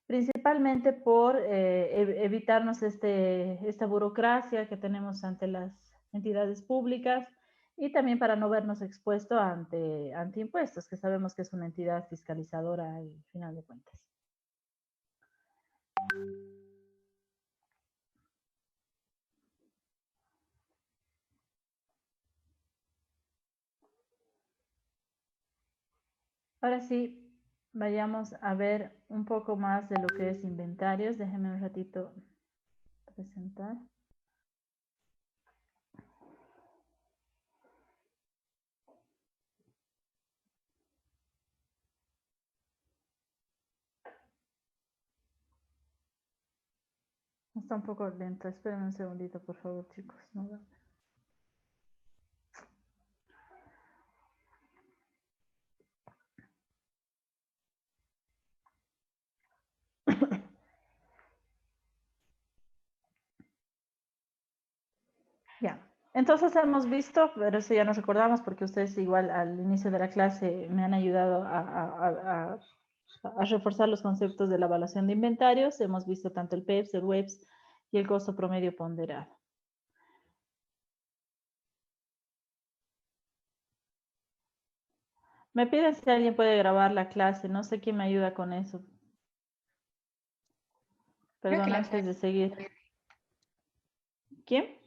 principalmente por evitarnos esta burocracia que tenemos ante las entidades públicas y también para no vernos expuestos ante impuestos, que sabemos que es una entidad fiscalizadora al final de cuentas. Ahora sí, vayamos a ver un poco más de lo que es inventarios. Déjenme un ratito presentar. Está un poco lento. Espérenme un segundito, por favor, chicos. ¿No? Ya. Entonces hemos visto, pero eso ya nos recordamos porque ustedes igual al inicio de la clase me han ayudado a reforzar los conceptos de la evaluación de inventarios. Hemos visto tanto el PEPS, el WEPS y el costo promedio ponderado. Me piden si alguien puede grabar la clase. No sé quién me ayuda con eso. Creo que Perdón, antes de seguir. ¿Quién?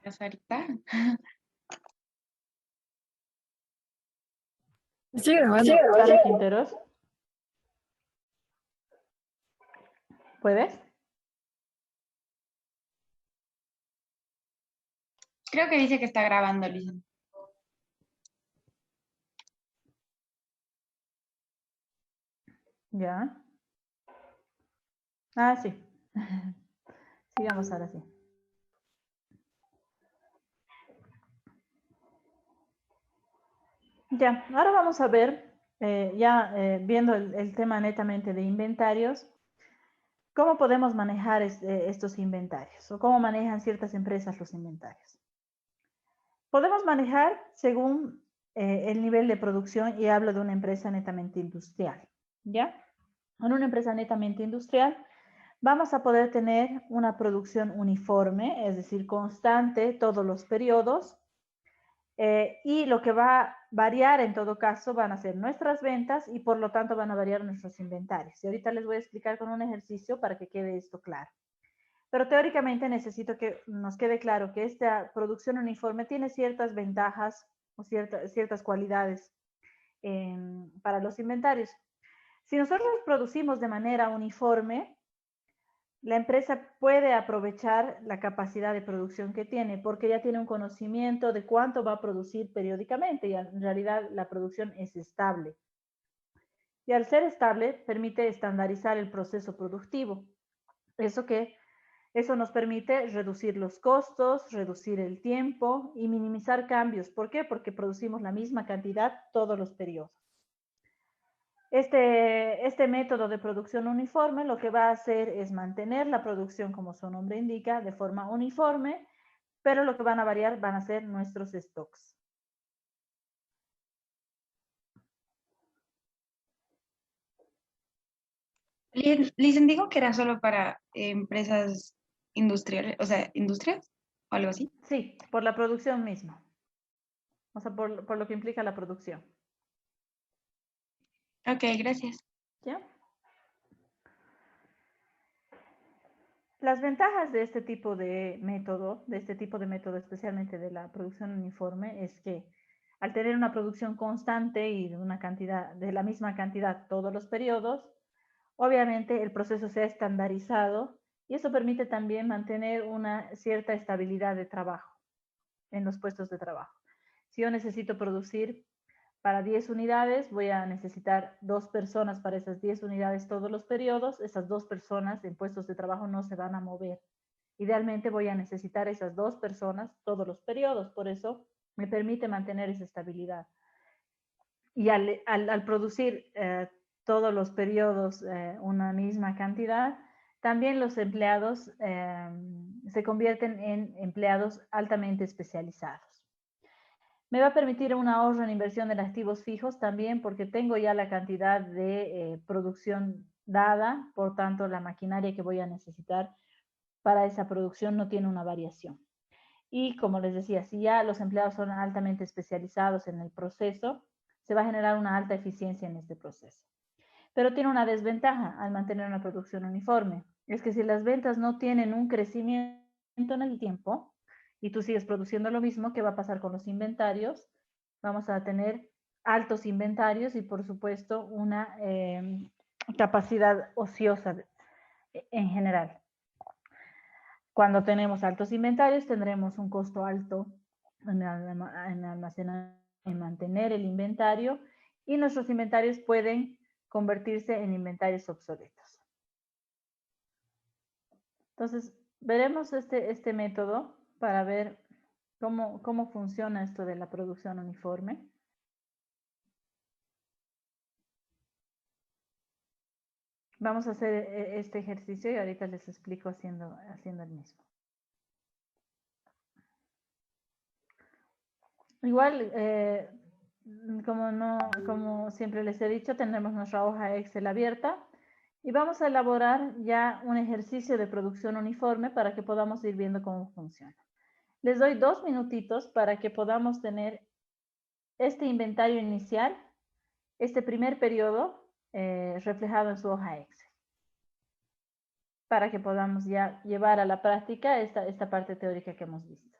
la Sarita. Sí, grabando. Sara Quinteros. ¿Puedes? Creo que dice que está grabando, Lisa. Ya. Ah, sí. Sigamos ahora sí. Ya, ahora vamos a ver, viendo el tema netamente de inventarios, cómo podemos manejar estos inventarios o cómo manejan ciertas empresas los inventarios. Podemos manejar según el nivel de producción y hablo de una empresa netamente industrial, ¿ya? En una empresa netamente industrial vamos a poder tener una producción uniforme, es decir, constante todos los periodos, y lo que va a variar en todo caso van a ser nuestras ventas y por lo tanto van a variar nuestros inventarios. Y ahorita les voy a explicar con un ejercicio para que quede esto claro. Pero teóricamente necesito que nos quede claro que esta producción uniforme tiene ciertas ventajas o ciertas cualidades para los inventarios. Si nosotros producimos de manera uniforme, la empresa puede aprovechar la capacidad de producción que tiene porque ya tiene un conocimiento de cuánto va a producir periódicamente y en realidad la producción es estable. Y al ser estable permite estandarizar el proceso productivo. Eso nos permite reducir los costos, reducir el tiempo y minimizar cambios. ¿Por qué? Porque producimos la misma cantidad todos los periodos. Este método de producción uniforme lo que va a hacer es mantener la producción, como su nombre indica, de forma uniforme, pero lo que van a variar van a ser nuestros stocks. Lisa, dijo que era solo para empresas industriales, o sea, industrias o algo así. Sí, por la producción misma. O sea, por lo que implica la producción. Ok, gracias. ¿Ya? Las ventajas de este tipo de método, especialmente de la producción uniforme, es que al tener una producción constante y de la misma cantidad todos los periodos, obviamente el proceso se ha estandarizado y eso permite también mantener una cierta estabilidad de trabajo en los puestos de trabajo. Si yo necesito producir para 10 unidades, voy a necesitar 2 personas para esas 10 unidades todos los periodos. Esas 2 personas en puestos de trabajo no se van a mover. Idealmente voy a necesitar esas 2 personas todos los periodos. Por eso me permite mantener esa estabilidad. Y al producir todos los periodos una misma cantidad, también los empleados se convierten en empleados altamente especializados. Me va a permitir un ahorro en inversión en activos fijos también porque tengo ya la cantidad de producción dada, por tanto la maquinaria que voy a necesitar para esa producción no tiene una variación. Y como les decía, si ya los empleados son altamente especializados en el proceso, se va a generar una alta eficiencia en este proceso. Pero tiene una desventaja al mantener una producción uniforme. Es que si las ventas no tienen un crecimiento en el tiempo y tú sigues produciendo lo mismo, ¿qué va a pasar con los inventarios? Vamos a tener altos inventarios y por supuesto una capacidad ociosa en general. Cuando tenemos altos inventarios tendremos un costo alto en almacenar, en mantener el inventario, y nuestros inventarios pueden convertirse en inventarios obsoletos. Entonces, veremos este método para ver cómo funciona esto de la producción uniforme. Vamos a hacer este ejercicio y ahorita les explico haciendo el mismo. Igual, como siempre les he dicho, tendremos nuestra hoja Excel abierta y vamos a elaborar ya un ejercicio de producción uniforme para que podamos ir viendo cómo funciona. Les doy 2 minutitos para que podamos tener este inventario inicial, este primer periodo reflejado en su hoja Excel, para que podamos ya llevar a la práctica esta parte teórica que hemos visto.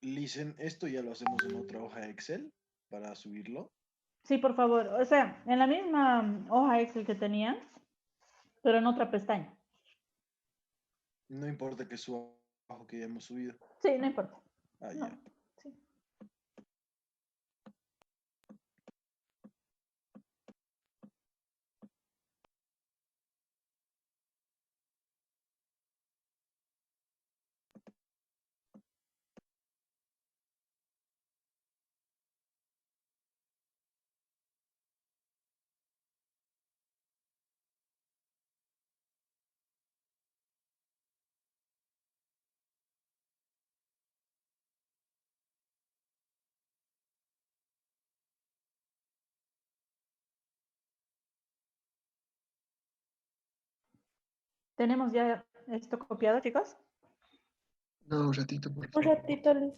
Listen, esto ya lo hacemos en otra hoja Excel para subirlo. Sí, por favor. O sea, en la misma hoja Excel que tenían, pero en otra pestaña. No importa que suba abajo que ya hemos subido. Sí, no importa. Ah, No, ya. sí. ¿Tenemos ya esto copiado, chicos? No, un ratito, por Un favor. ratito, Liz.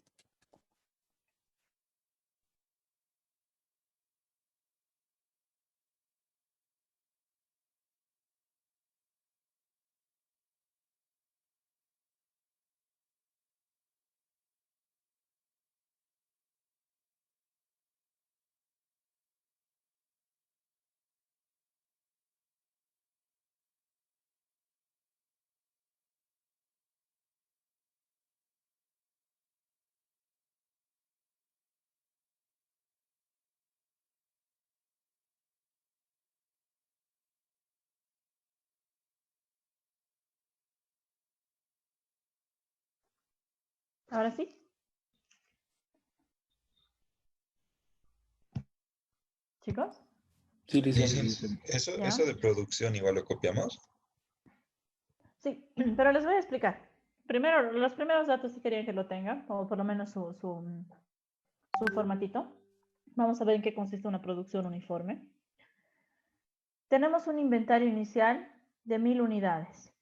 Ahora sí. Chicos, Sí, Dicen, eso, ¿ya? eso de producción igual lo copiamos. Sí, pero les voy a explicar. Primero, los primeros datos sí quería que lo tengan, o por lo menos su formatito. Vamos a ver en qué consiste una producción uniforme. Tenemos un inventario inicial de 1000 unidades.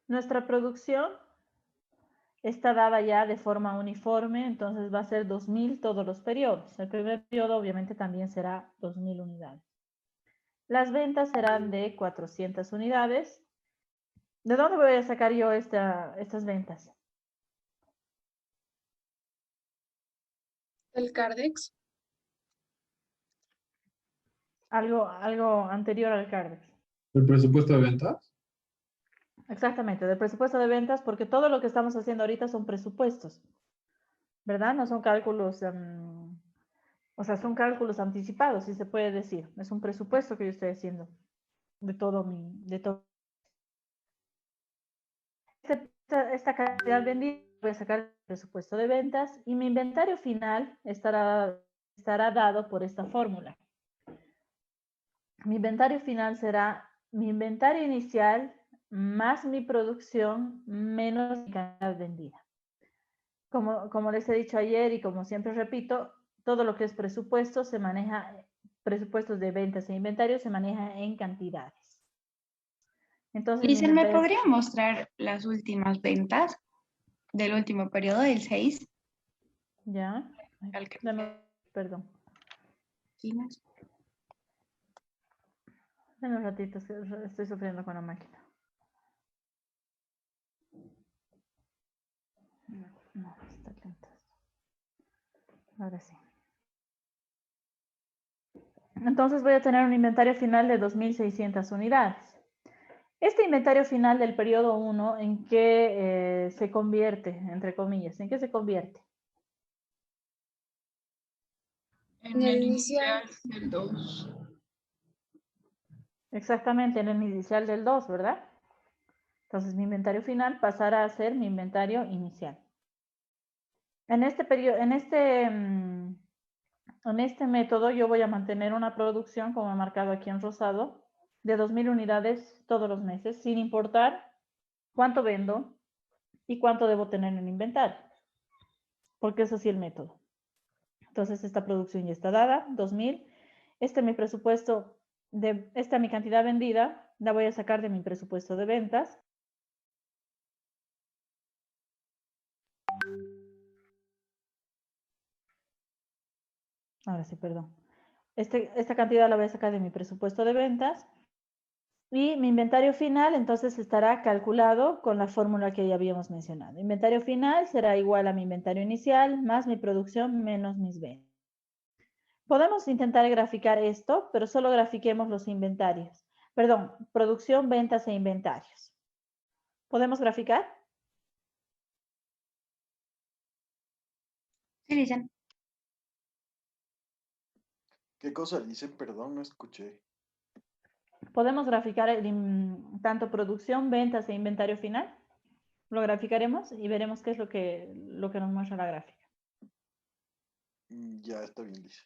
Nuestra producción está dada ya de forma uniforme, entonces va a ser 2000 todos los periodos. El primer periodo obviamente también será 2000 unidades. Las ventas serán de 400 unidades. ¿De dónde voy a sacar yo estas ventas? El Cardex. Algo anterior al Cardex. ¿El presupuesto de ventas? Exactamente, del presupuesto de ventas, porque todo lo que estamos haciendo ahorita son presupuestos, ¿verdad? No son cálculos, o sea, son cálculos anticipados, si se puede decir. Es un presupuesto que yo estoy haciendo de todo. Este esta cantidad vendida, voy a sacar el presupuesto de ventas y mi inventario final estará dado por esta fórmula. Mi inventario final será mi inventario inicial más mi producción menos mi cantidad vendida. Como les he dicho ayer y como siempre repito, todo lo que es presupuesto se maneja, presupuestos de ventas e inventario se maneja en cantidades. Entonces, Listen, ¿me podría mostrar las últimas ventas del último periodo, del 6? Ya, Al que perdón. tienes. En un ratito, estoy sufriendo con la máquina. No, está lenta. Ahora sí. Entonces voy a tener un inventario final de 2.600 unidades. Este inventario final del periodo 1, ¿en qué se convierte, entre comillas? ¿En qué se convierte? En el inicial del 2. Exactamente, en el inicial del 2, ¿verdad? Entonces mi inventario final pasará a ser mi inventario inicial. En este periodo, en este método yo voy a mantener una producción, como he marcado aquí en rosado, de 2.000 unidades todos los meses, sin importar cuánto vendo y cuánto debo tener en inventario, porque es así el método. Entonces esta producción ya está dada, 2.000. Este es mi presupuesto, esta mi cantidad vendida, la voy a sacar de mi presupuesto de ventas. Ahora sí, perdón. Esta cantidad la voy a sacar de mi presupuesto de ventas. Y mi inventario final, entonces, estará calculado con la fórmula que ya habíamos mencionado. Inventario final será igual a mi inventario inicial más mi producción menos mis ventas. Podemos intentar graficar esto, pero solo grafiquemos los inventarios. Perdón, producción, ventas e inventarios. ¿Podemos graficar? Sí, dicen. ¿Qué cosa dicen? Perdón, no escuché. ¿Podemos graficar tanto producción, ventas e inventario final? Lo graficaremos y veremos qué es lo que nos muestra la gráfica. Ya está bien, dice.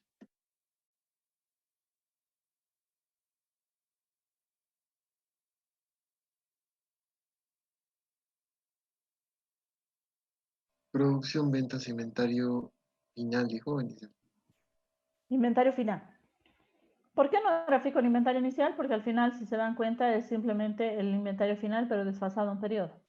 Producción, ventas, inventario final, dijo. Inventario final. ¿Por qué no grafico el inventario inicial? Porque al final, si se dan cuenta, es simplemente el inventario final, pero desfasado un periodo.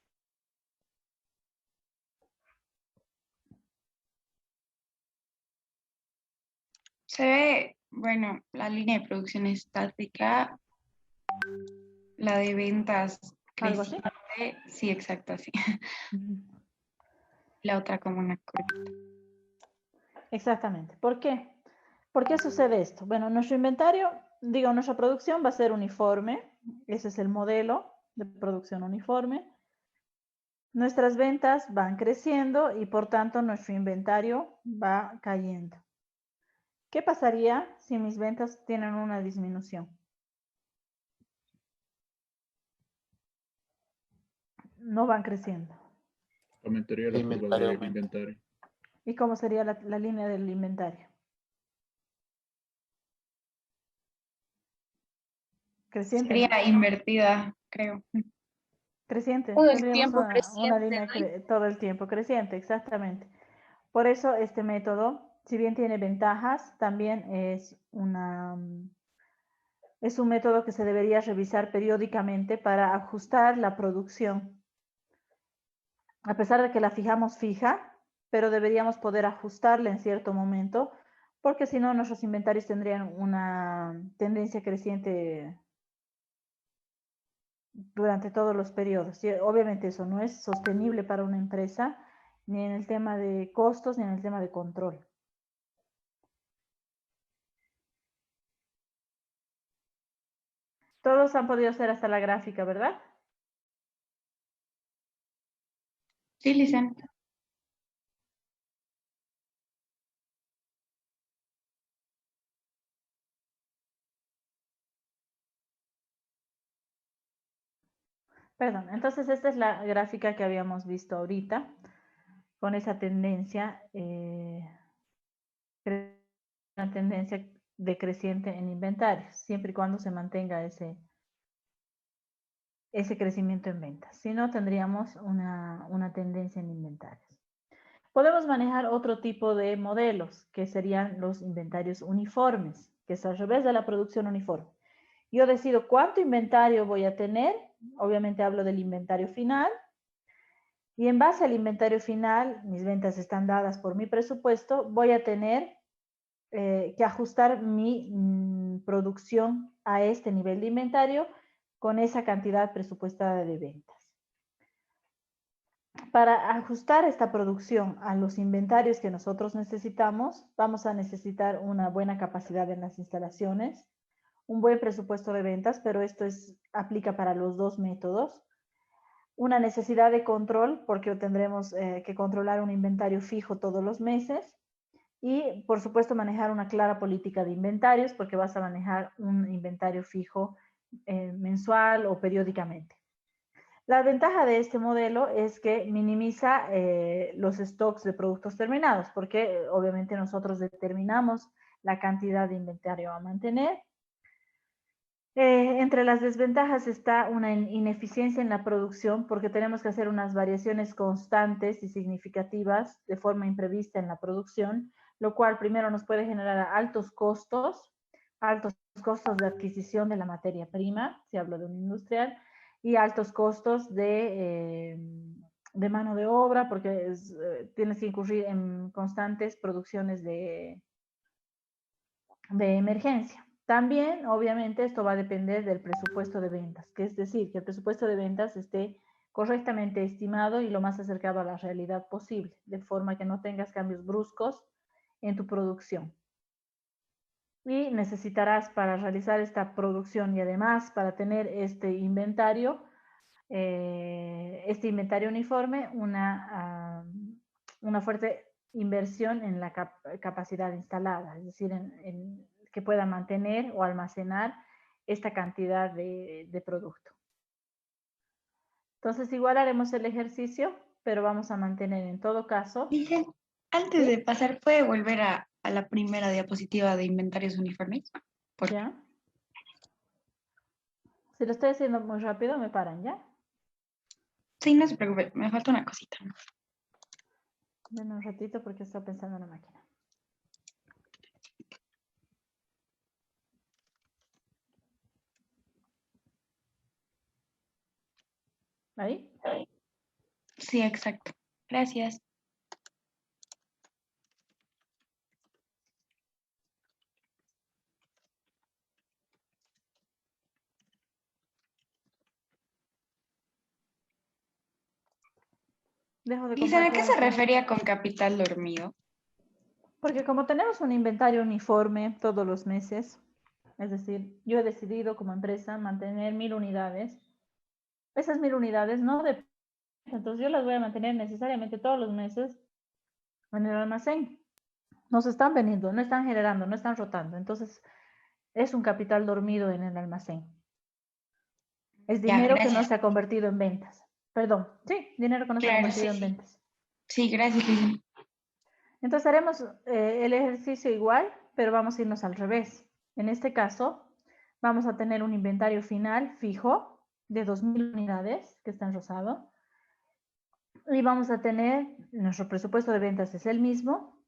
Se ve, bueno, la línea de producción estática, la de ventas ¿Algo así? creciente. Sí, exacto, así. Ujú. La otra como una curvita. Exactamente. ¿Por qué? ¿Por qué sucede esto? Bueno, nuestro inventario, digo, nuestra producción va a ser uniforme. Ese es el modelo de producción uniforme. Nuestras ventas van creciendo y por tanto nuestro inventario va cayendo. ¿Qué pasaría si mis ventas tienen una disminución? No van creciendo. Aumentaría la curva del inventario. ¿Y cómo sería la línea del inventario? Creciente, ¿no? Sería invertida, creo. Creciente. Todo el Tendríamos tiempo una creciente, línea ¿no? todo el tiempo creciente, exactamente. Por eso este método, si bien tiene ventajas, también es un método que se debería revisar periódicamente para ajustar la producción. A pesar de que la fijamos fija, pero deberíamos poder ajustarla en cierto momento, porque si no nuestros inventarios tendrían una tendencia creciente durante todos los periodos. Y obviamente eso no es sostenible para una empresa, ni en el tema de costos, ni en el tema de control. Todos han podido hacer hasta la gráfica, ¿verdad? Sí, Lisen. Perdón, entonces esta es la gráfica que habíamos visto ahorita, con esa tendencia, una tendencia decreciente en inventarios, siempre y cuando se mantenga ese crecimiento en ventas. Si no, tendríamos una tendencia en inventarios. Podemos manejar otro tipo de modelos, que serían los inventarios uniformes, que es al revés de la producción uniforme. Yo decido cuánto inventario voy a tener, obviamente hablo del inventario final, y en base al inventario final, mis ventas están dadas por mi presupuesto, voy a tener que ajustar mi producción a este nivel de inventario con esa cantidad presupuestada de ventas. Para ajustar esta producción a los inventarios que nosotros necesitamos, vamos a necesitar una buena capacidad en las instalaciones, un buen presupuesto de ventas, pero esto aplica para los dos métodos. Una necesidad de control, porque tendremos que controlar un inventario fijo todos los meses. Y, por supuesto, manejar una clara política de inventarios, porque vas a manejar un inventario fijo mensual o periódicamente. La ventaja de este modelo es que minimiza los stocks de productos terminados, porque obviamente nosotros determinamos la cantidad de inventario a mantener. Entre las desventajas está una ineficiencia en la producción, porque tenemos que hacer unas variaciones constantes y significativas de forma imprevista en la producción, lo cual primero nos puede generar altos costos de adquisición de la materia prima, si hablo de un industrial, y altos costos de mano de obra, porque tienes que incurrir en constantes producciones de emergencia. También, obviamente, esto va a depender del presupuesto de ventas, que es decir, que el presupuesto de ventas esté correctamente estimado y lo más acercado a la realidad posible, de forma que no tengas cambios bruscos en tu producción. Y necesitarás, para realizar esta producción y además para tener este inventario uniforme, una fuerte inversión en la capacidad instalada, es decir, que pueda mantener o almacenar esta cantidad de producto. Entonces, igual haremos el ejercicio, pero vamos a mantener en todo caso. Dije, antes ¿sí? de pasar, ¿puede volver a la primera diapositiva de inventarios uniformes? ¿Ya? Si lo estoy haciendo muy rápido, me paran, ¿ya? Sí, no se preocupe, me falta una cosita. Denme un ratito porque estoy pensando en la máquina. ¿Ahí? Sí, exacto. Gracias. Dejo de Dicen, ¿a compartir qué se entonces. refería con capital dormido? Porque como tenemos un inventario uniforme todos los meses, es decir, yo he decidido como empresa mantener 1000 unidades. Esas 1000 unidades no dependen, entonces yo las voy a mantener necesariamente todos los meses en el almacén. No se están vendiendo, no están generando, no están rotando. Entonces es un capital dormido en el almacén. Es Ya, dinero que no gracias. se ha convertido en ventas. Perdón, sí, dinero que no se ha Claro, convertido sí, en sí. ventas. Sí, gracias, Lizzie. Entonces haremos el ejercicio igual, pero vamos a irnos al revés. En este caso, vamos a tener un inventario final fijo de 2000 unidades, que está en rosado, y vamos a tener, nuestro presupuesto de ventas es el mismo,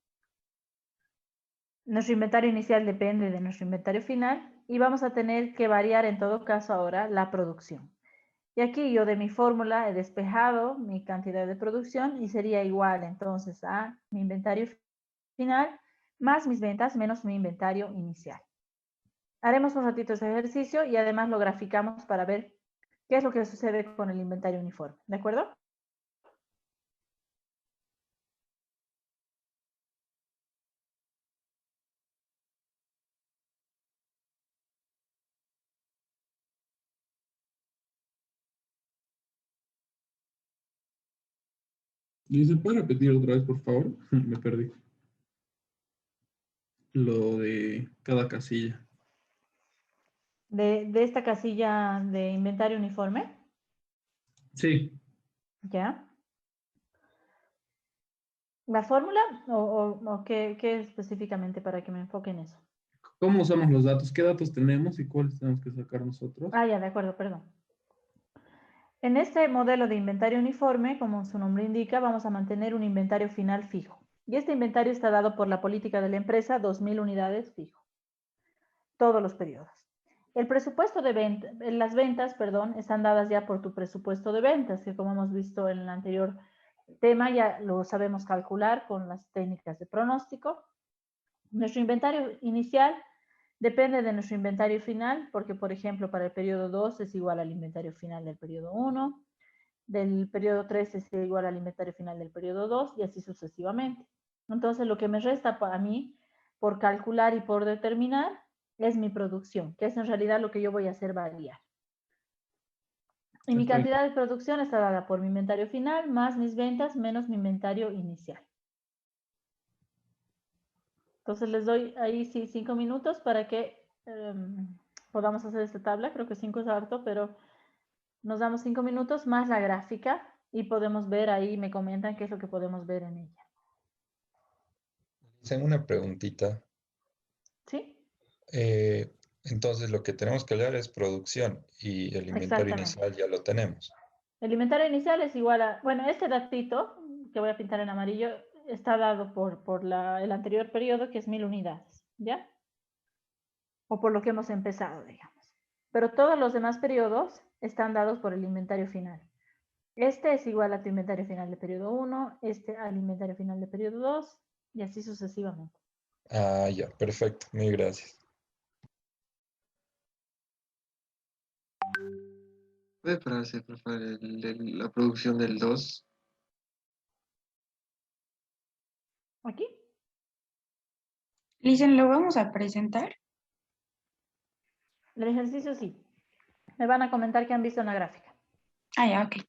nuestro inventario inicial depende de nuestro inventario final, y vamos a tener que variar en todo caso ahora la producción. Y aquí yo de mi fórmula he despejado mi cantidad de producción y sería igual entonces a mi inventario final más mis ventas menos mi inventario inicial. Haremos un ratito ese ejercicio y además lo graficamos para ver qué es lo que sucede con el inventario uniforme. ¿De acuerdo? Dice, ¿puede repetir otra vez, por favor? Me perdí. Lo de cada casilla. De esta casilla de inventario uniforme. Sí. ¿Ya? ¿La fórmula o qué específicamente para que me enfoque en eso? ¿Cómo usamos los datos? ¿Qué datos tenemos y cuáles tenemos que sacar nosotros? Ah, ya, de acuerdo, perdón. En este modelo de inventario uniforme, como su nombre indica, vamos a mantener un inventario final fijo. Y este inventario está dado por la política de la empresa, 2.000 unidades fijo, todos los periodos. El presupuesto de venta, las ventas, perdón, están dadas ya por tu presupuesto de ventas, que como hemos visto en el anterior tema, ya lo sabemos calcular con las técnicas de pronóstico. Nuestro inventario inicial depende de nuestro inventario final, porque, por ejemplo, para el periodo 2 es igual al inventario final del periodo 1, del periodo 3 es igual al inventario final del periodo 2 y así sucesivamente. Entonces, lo que me resta a mí por calcular y por determinar es mi producción, que es en realidad lo que yo voy a hacer variar. Y mi Perfecto. cantidad de producción está dada por mi inventario final más mis ventas menos mi inventario inicial. Entonces les doy ahí sí 5 minutos para que podamos hacer esta tabla. Creo que 5 es harto, pero nos damos 5 minutos más la gráfica y podemos ver ahí, me comentan qué es lo que podemos ver en ella. Tengo una preguntita. ¿Sí? Entonces, lo que tenemos que hablar es producción y el inventario Exactamente. inicial ya lo tenemos. El inventario inicial es igual a, bueno, este datito que voy a pintar en amarillo está dado por el anterior periodo, que es 1.000 unidades, ¿ya? O por lo que hemos empezado, digamos. Pero todos los demás periodos están dados por el inventario final. Este es igual a tu inventario final de periodo 1, este al inventario final de periodo 2 y así sucesivamente. Ah, ya, perfecto. Mil gracias. ¿Puede pararse, por favor, la producción del 2? ¿Aquí? Listen, ¿lo vamos a presentar? El ejercicio sí. Me van a comentar que han visto una gráfica. Ah, ya, ok.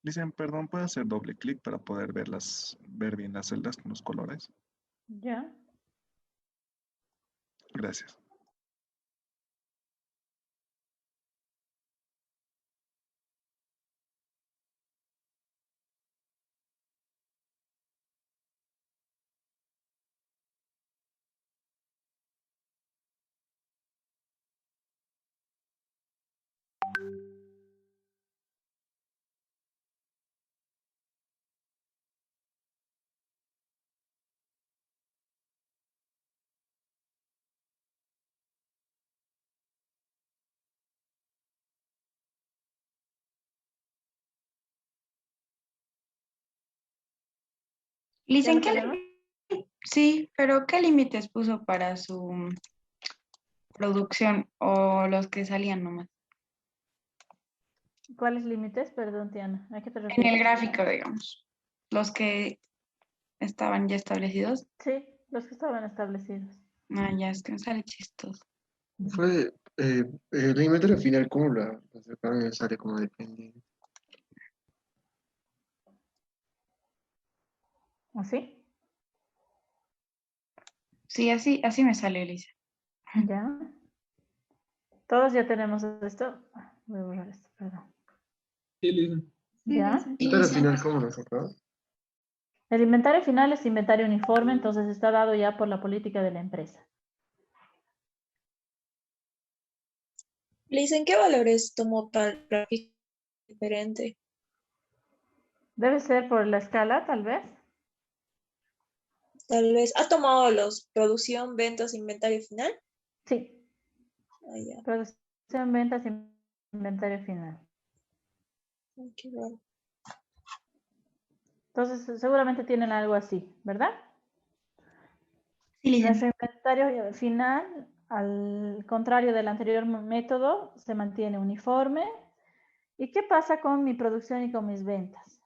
Dicen, perdón, ¿puede hacer doble clic para poder ver bien las celdas con los colores? ¿Ya? Gracias. ¿Ya Listen, lo tenemos? sí, pero ¿qué límites puso para su producción o los que salían nomás? ¿Cuáles límites? Perdón, Tiana. ¿A qué te En el refieres? gráfico, digamos. Los que estaban ya establecidos. Sí, los que estaban establecidos. Ah, ya, es que me sale chistoso. Fue el inventario final, ¿cómo la sacaron? Me sale como dependiente. ¿Así? Sí, así me sale, Elisa. ¿Ya? Todos ya tenemos esto. Voy a borrar esto, perdón. Sí, Lisa. ¿Ya? Pero al final, ¿cómo lo sacaron? El inventario final es inventario uniforme, entonces está dado ya por la política de la empresa. Liz, ¿en qué valores tomó tal gráfico diferente? Debe ser por la escala, tal vez. Tal vez ha tomado los producción, ventas, inventario final. Sí. Ah, ya. Producción, ventas, inventario final. Ay, qué raro. Entonces, seguramente tienen algo así, ¿verdad? Sí, Licen. Nuestro inventario final, al contrario del anterior método, se mantiene uniforme. ¿Y qué pasa con mi producción y con mis ventas?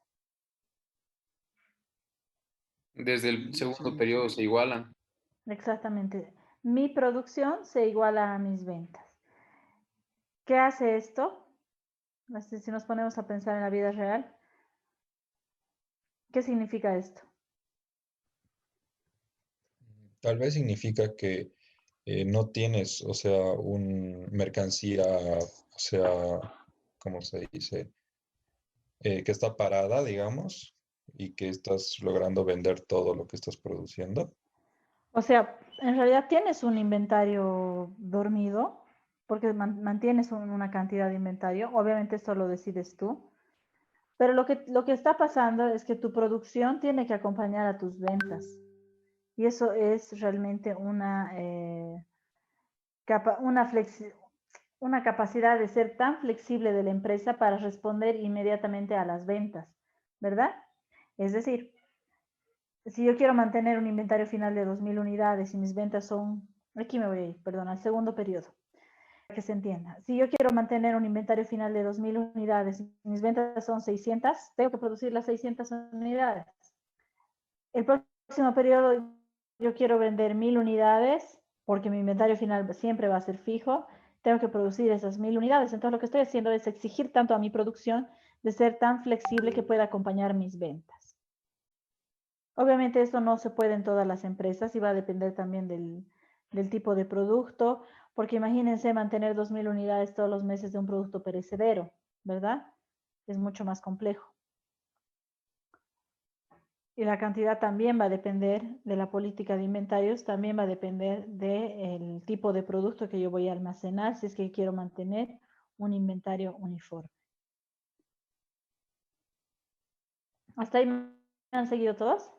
Desde el segundo periodo se igualan. Exactamente. Mi producción se iguala a mis ventas. ¿Qué hace esto? Si nos ponemos a pensar en la vida real, ¿qué significa esto? Tal vez significa que no tienes, o sea, un mercancía, o sea, ¿cómo se dice? Que está parada, digamos, y que estás logrando vender todo lo que estás produciendo. O sea, en realidad tienes un inventario dormido, porque mantienes una cantidad de inventario. Obviamente esto lo decides tú. Pero lo que está pasando es que tu producción tiene que acompañar a tus ventas. Y eso es realmente una capacidad de ser tan flexible de la empresa para responder inmediatamente a las ventas, ¿verdad? Es decir, si yo quiero mantener un inventario final de 2.000 unidades y mis ventas son, aquí me voy a ir, perdón, al segundo periodo, para que se entienda. Si yo quiero mantener un inventario final de 2.000 unidades y mis ventas son 600, tengo que producir las 600 unidades. El próximo periodo yo quiero vender 1.000 unidades porque mi inventario final siempre va a ser fijo. Tengo que producir esas 1.000 unidades. Entonces lo que estoy haciendo es exigir tanto a mi producción de ser tan flexible que pueda acompañar mis ventas. Obviamente esto no se puede en todas las empresas y va a depender también del tipo de producto, porque imagínense mantener 2.000 unidades todos los meses de un producto perecedero, ¿verdad? Es mucho más complejo. Y la cantidad también va a depender de la política de inventarios, también va a depender del tipo de producto que yo voy a almacenar, si es que quiero mantener un inventario uniforme. ¿Hasta ahí me han seguido todos?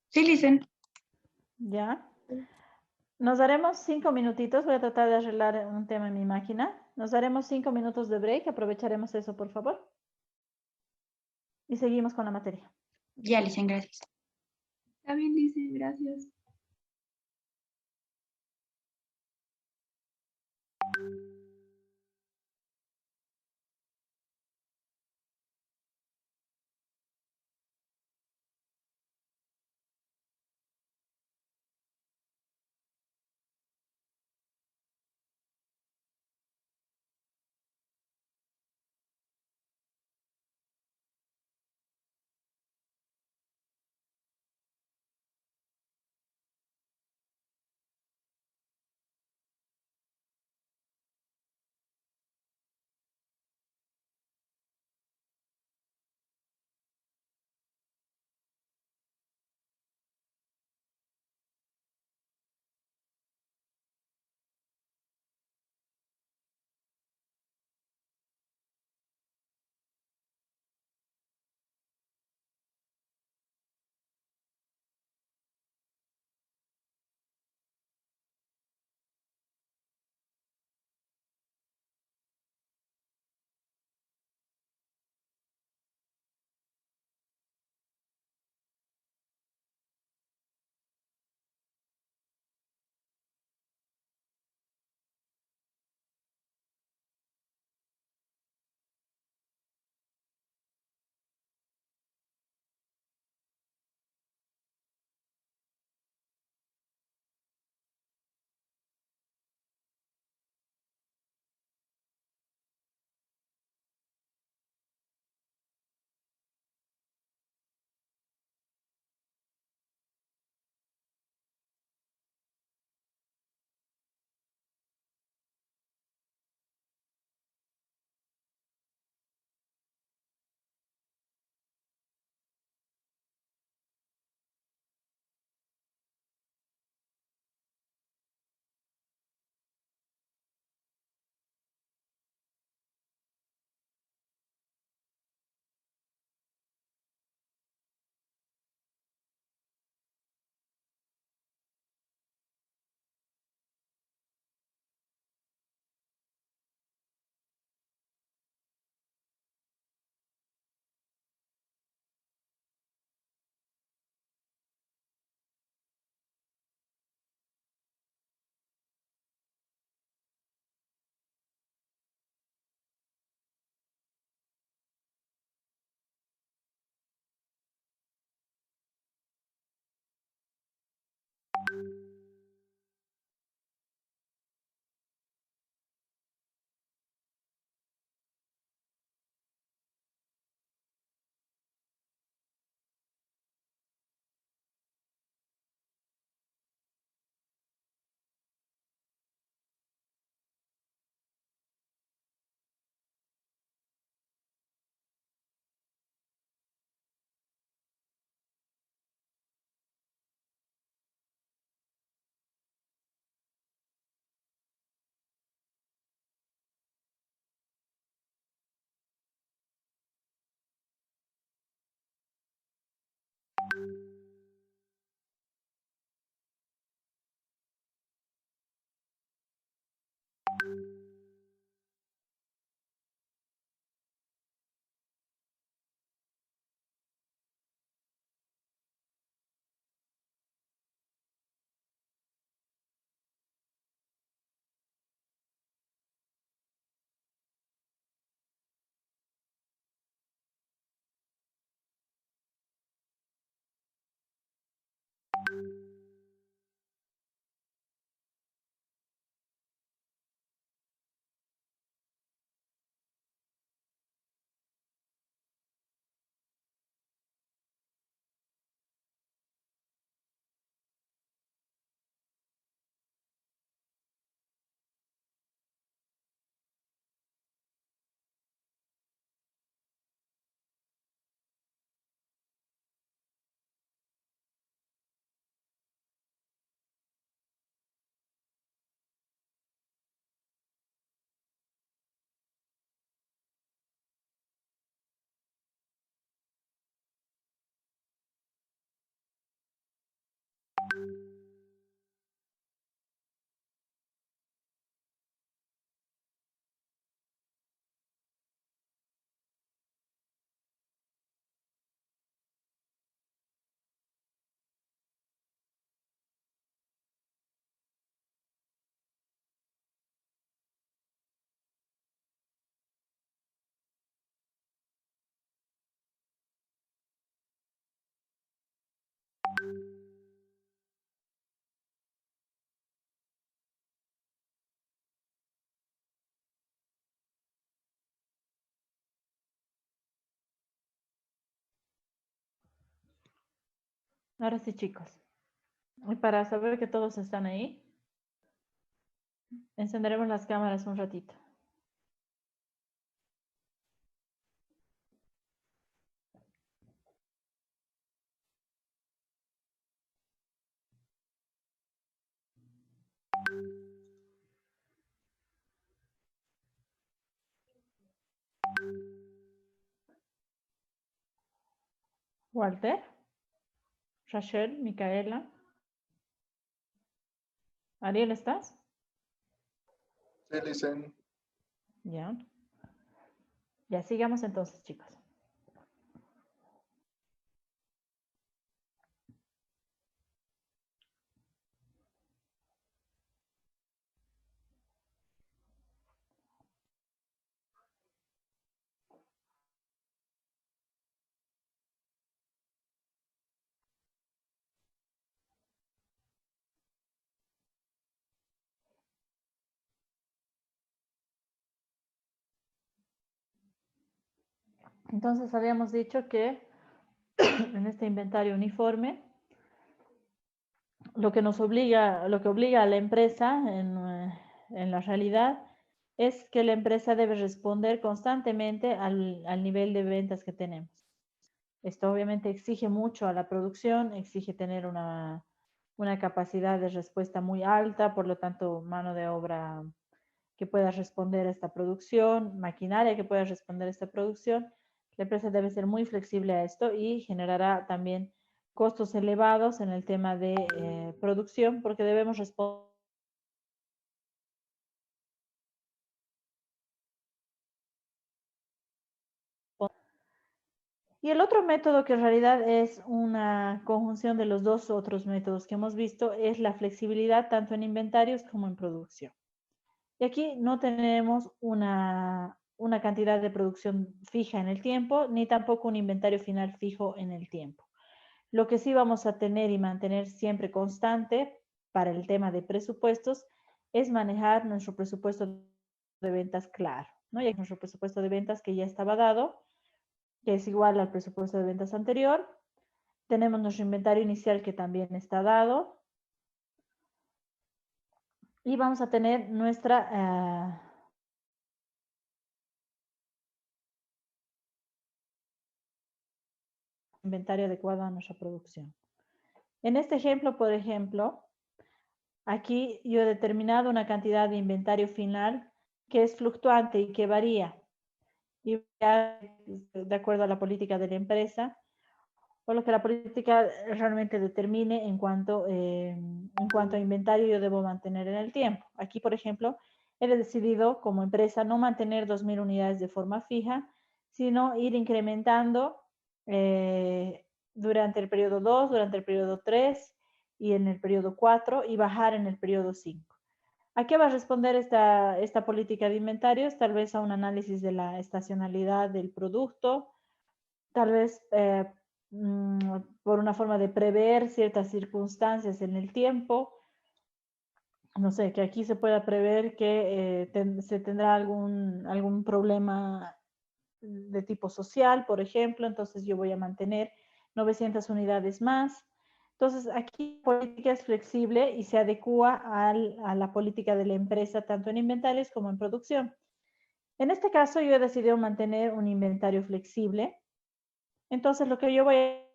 Sí, Licen. Ya. Nos daremos 5 minutitos, voy a tratar de arreglar un tema en mi máquina. Nos daremos 5 minutos de break, aprovecharemos eso, por favor. Y seguimos con la materia. Ya, Licen, gracias. Está bien, dice, gracias. Ahora sí, chicos. Y para saber que todos están ahí, encenderemos las cámaras un ratito. Walter, Rachel, Micaela, Ariel, ¿estás? Sí, listen. Ya. Ya sigamos entonces, chicos. Entonces habíamos dicho que en este inventario uniforme, lo que obliga a la empresa en la realidad es que la empresa debe responder constantemente al nivel de ventas que tenemos. Esto obviamente exige mucho a la producción, exige tener una capacidad de respuesta muy alta, por lo tanto, mano de obra que pueda responder a esta producción, maquinaria que pueda responder a esta producción. La empresa debe ser muy flexible a esto y generará también costos elevados en el tema de producción porque debemos responder. Y el otro método que en realidad es una conjunción de los dos otros métodos que hemos visto es la flexibilidad tanto en inventarios como en producción. Y aquí no tenemos una cantidad de producción fija en el tiempo, ni tampoco un inventario final fijo en el tiempo. Lo que sí vamos a tener y mantener siempre constante para el tema de presupuestos es manejar nuestro presupuesto de ventas claro, ¿no? Ya que nuestro presupuesto de ventas que ya estaba dado, que es igual al presupuesto de ventas anterior. Tenemos nuestro inventario inicial que también está dado. Y vamos a tener nuestra inventario adecuado a nuestra producción. En este ejemplo, por ejemplo, aquí yo he determinado una cantidad de inventario final que es fluctuante y que varía. Y de acuerdo a la política de la empresa, o lo que la política realmente determine en cuanto a inventario yo debo mantener en el tiempo. Aquí, por ejemplo, he decidido como empresa no mantener 2.000 unidades de forma fija, sino ir incrementando durante el periodo 2, durante el periodo 3 y en el periodo 4 y bajar en el periodo 5. ¿A qué va a responder esta política de inventarios? Tal vez a un análisis de la estacionalidad del producto, tal vez por una forma de prever ciertas circunstancias en el tiempo. No sé, que aquí se pueda prever que se tendrá algún problema de tipo social, por ejemplo, entonces yo voy a mantener 900 unidades más. Entonces, aquí la política es flexible y se adecua a la política de la empresa, tanto en inventarios como en producción. En este caso, yo he decidido mantener un inventario flexible. Entonces, lo que yo voy a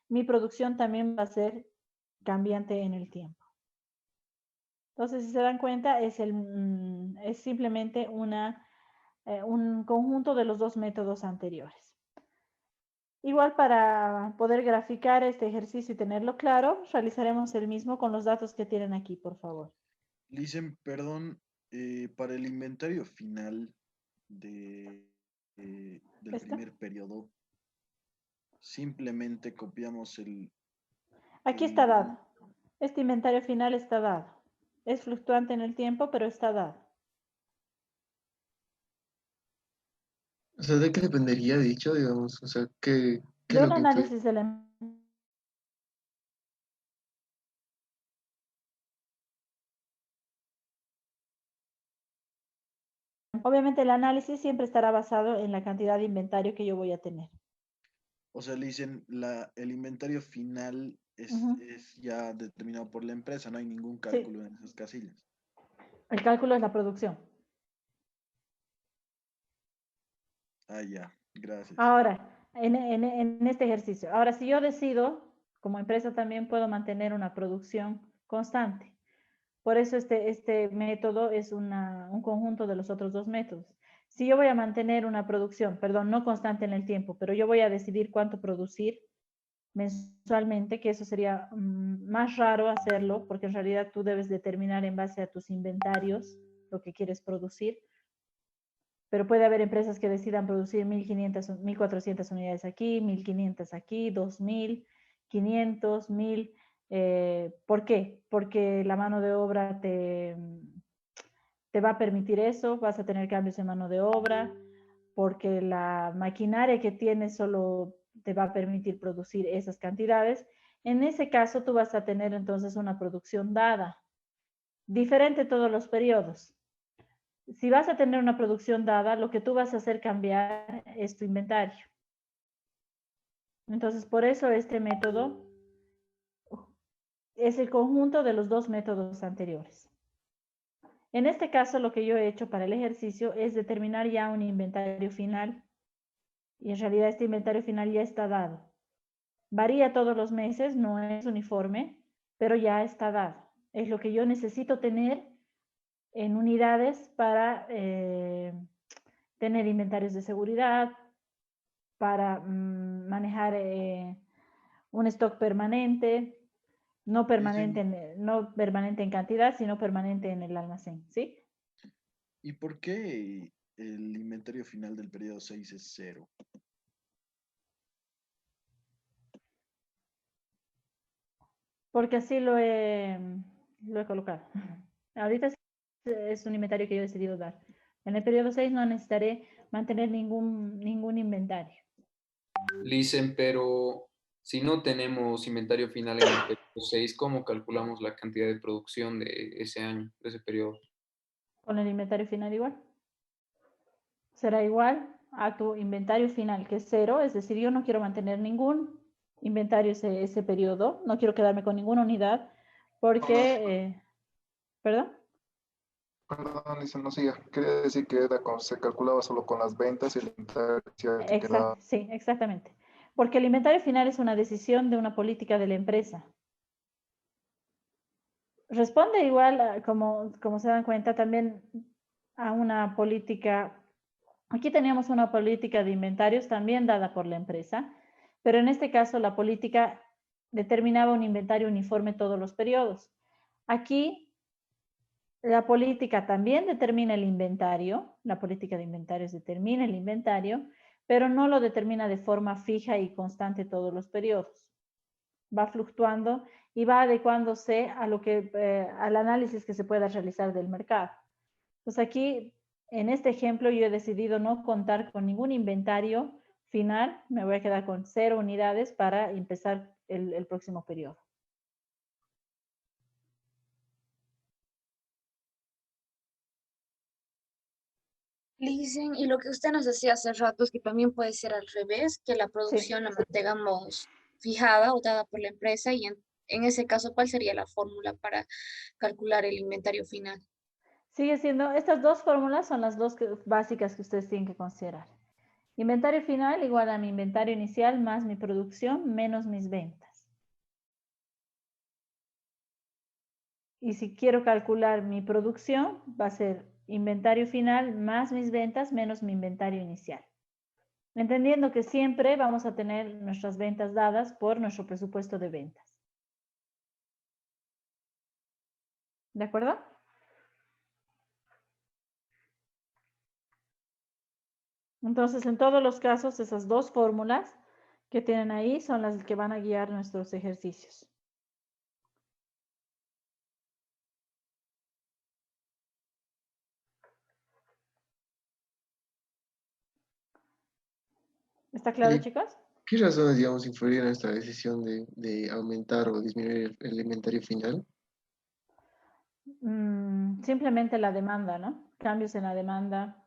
mi producción también va a ser cambiante en el tiempo. Entonces, si se dan cuenta, es simplemente un conjunto de los dos métodos anteriores. Igual para poder graficar este ejercicio y tenerlo claro, realizaremos el mismo con los datos que tienen aquí, por favor. Listen, perdón, para el inventario final del primer periodo, simplemente copiamos Aquí está dado. Este inventario final está dado. Es fluctuante en el tiempo, pero está dado. O sea, ¿de qué dependería dicho, digamos? O sea, ¿qué es De lo un que influye? análisis de la... Obviamente el análisis siempre estará basado en la cantidad de inventario que yo voy a tener. O sea, le dicen, el inventario final es ya determinado por la empresa, no hay ningún cálculo en esas casillas. El cálculo es la producción. Ah, ya, gracias. Ahora, en este ejercicio. Ahora, si yo decido, como empresa también puedo mantener una producción constante. Por eso este método es un conjunto de los otros dos métodos. Si yo voy a mantener una producción, perdón, no constante en el tiempo, pero yo voy a decidir cuánto producir mensualmente, que eso sería más raro hacerlo, porque en realidad tú debes determinar en base a tus inventarios lo que quieres producir. Pero puede haber empresas que decidan producir 1.500, 1.400 unidades aquí, 1.500 aquí, 2.000, 500, 1.000. ¿Por qué? Porque la mano de obra te va a permitir eso, vas a tener cambios en mano de obra, porque la maquinaria que tienes solo te va a permitir producir esas cantidades. En ese caso, tú vas a tener entonces una producción dada, diferente todos los periodos. Si vas a tener una producción dada, lo que tú vas a hacer cambiar es tu inventario. Entonces, por eso este método es el conjunto de los dos métodos anteriores. En este caso, lo que yo he hecho para el ejercicio es determinar ya un inventario final. Y en realidad este inventario final ya está dado. Varía todos los meses, no es uniforme, pero ya está dado. Es lo que yo necesito tener en unidades para tener inventarios de seguridad, para manejar un stock permanente, no permanente en cantidad, sino permanente en el almacén, ¿sí? ¿Y por qué el inventario final del periodo 6 es 0? Porque así lo he colocado. Ahorita es un inventario que yo he decidido dar. En el periodo 6 no necesitaré mantener ningún inventario. Listen, pero si no tenemos inventario final en el periodo 6, ¿cómo calculamos la cantidad de producción de ese año, de ese periodo? Con el inventario final igual. Será igual a tu inventario final, que es 0, es decir, yo no quiero mantener ningún inventario ese periodo, no quiero quedarme con ninguna unidad, porque, ¿perdón? Perdón, dice, no siga. Quería decir que se calculaba solo con las ventas y el inventario que quedaba. Sí, exactamente. Porque el inventario final es una decisión de una política de la empresa. Responde igual, como se dan cuenta, también a una política. Aquí teníamos una política de inventarios también dada por la empresa, pero en este caso la política determinaba un inventario uniforme todos los periodos. Aquí la política también determina el inventario, la política de inventarios determina el inventario, pero no lo determina de forma fija y constante todos los periodos. Va fluctuando y va adecuándose a al análisis que se pueda realizar del mercado. Pues aquí, en este ejemplo, yo he decidido no contar con ningún inventario final, me voy a quedar con 0 unidades para empezar el próximo periodo. Listen, y lo que usted nos decía hace rato es que también puede ser al revés, que la producción la mantengamos fijada o dada por la empresa y en ese caso, ¿cuál sería la fórmula para calcular el inventario final? Sigue siendo, estas dos fórmulas son las dos básicas que ustedes tienen que considerar. Inventario final igual a mi inventario inicial más mi producción menos mis ventas. Y si quiero calcular mi producción, va a ser inventario final más mis ventas menos mi inventario inicial. Entendiendo que siempre vamos a tener nuestras ventas dadas por nuestro presupuesto de ventas. ¿De acuerdo? Entonces, en todos los casos, esas dos fórmulas que tienen ahí son las que van a guiar nuestros ejercicios. ¿Está claro, chicos? ¿Qué razones, digamos, influyeron en esta decisión de aumentar o disminuir el inventario final? Simplemente la demanda, ¿no? Cambios en la demanda.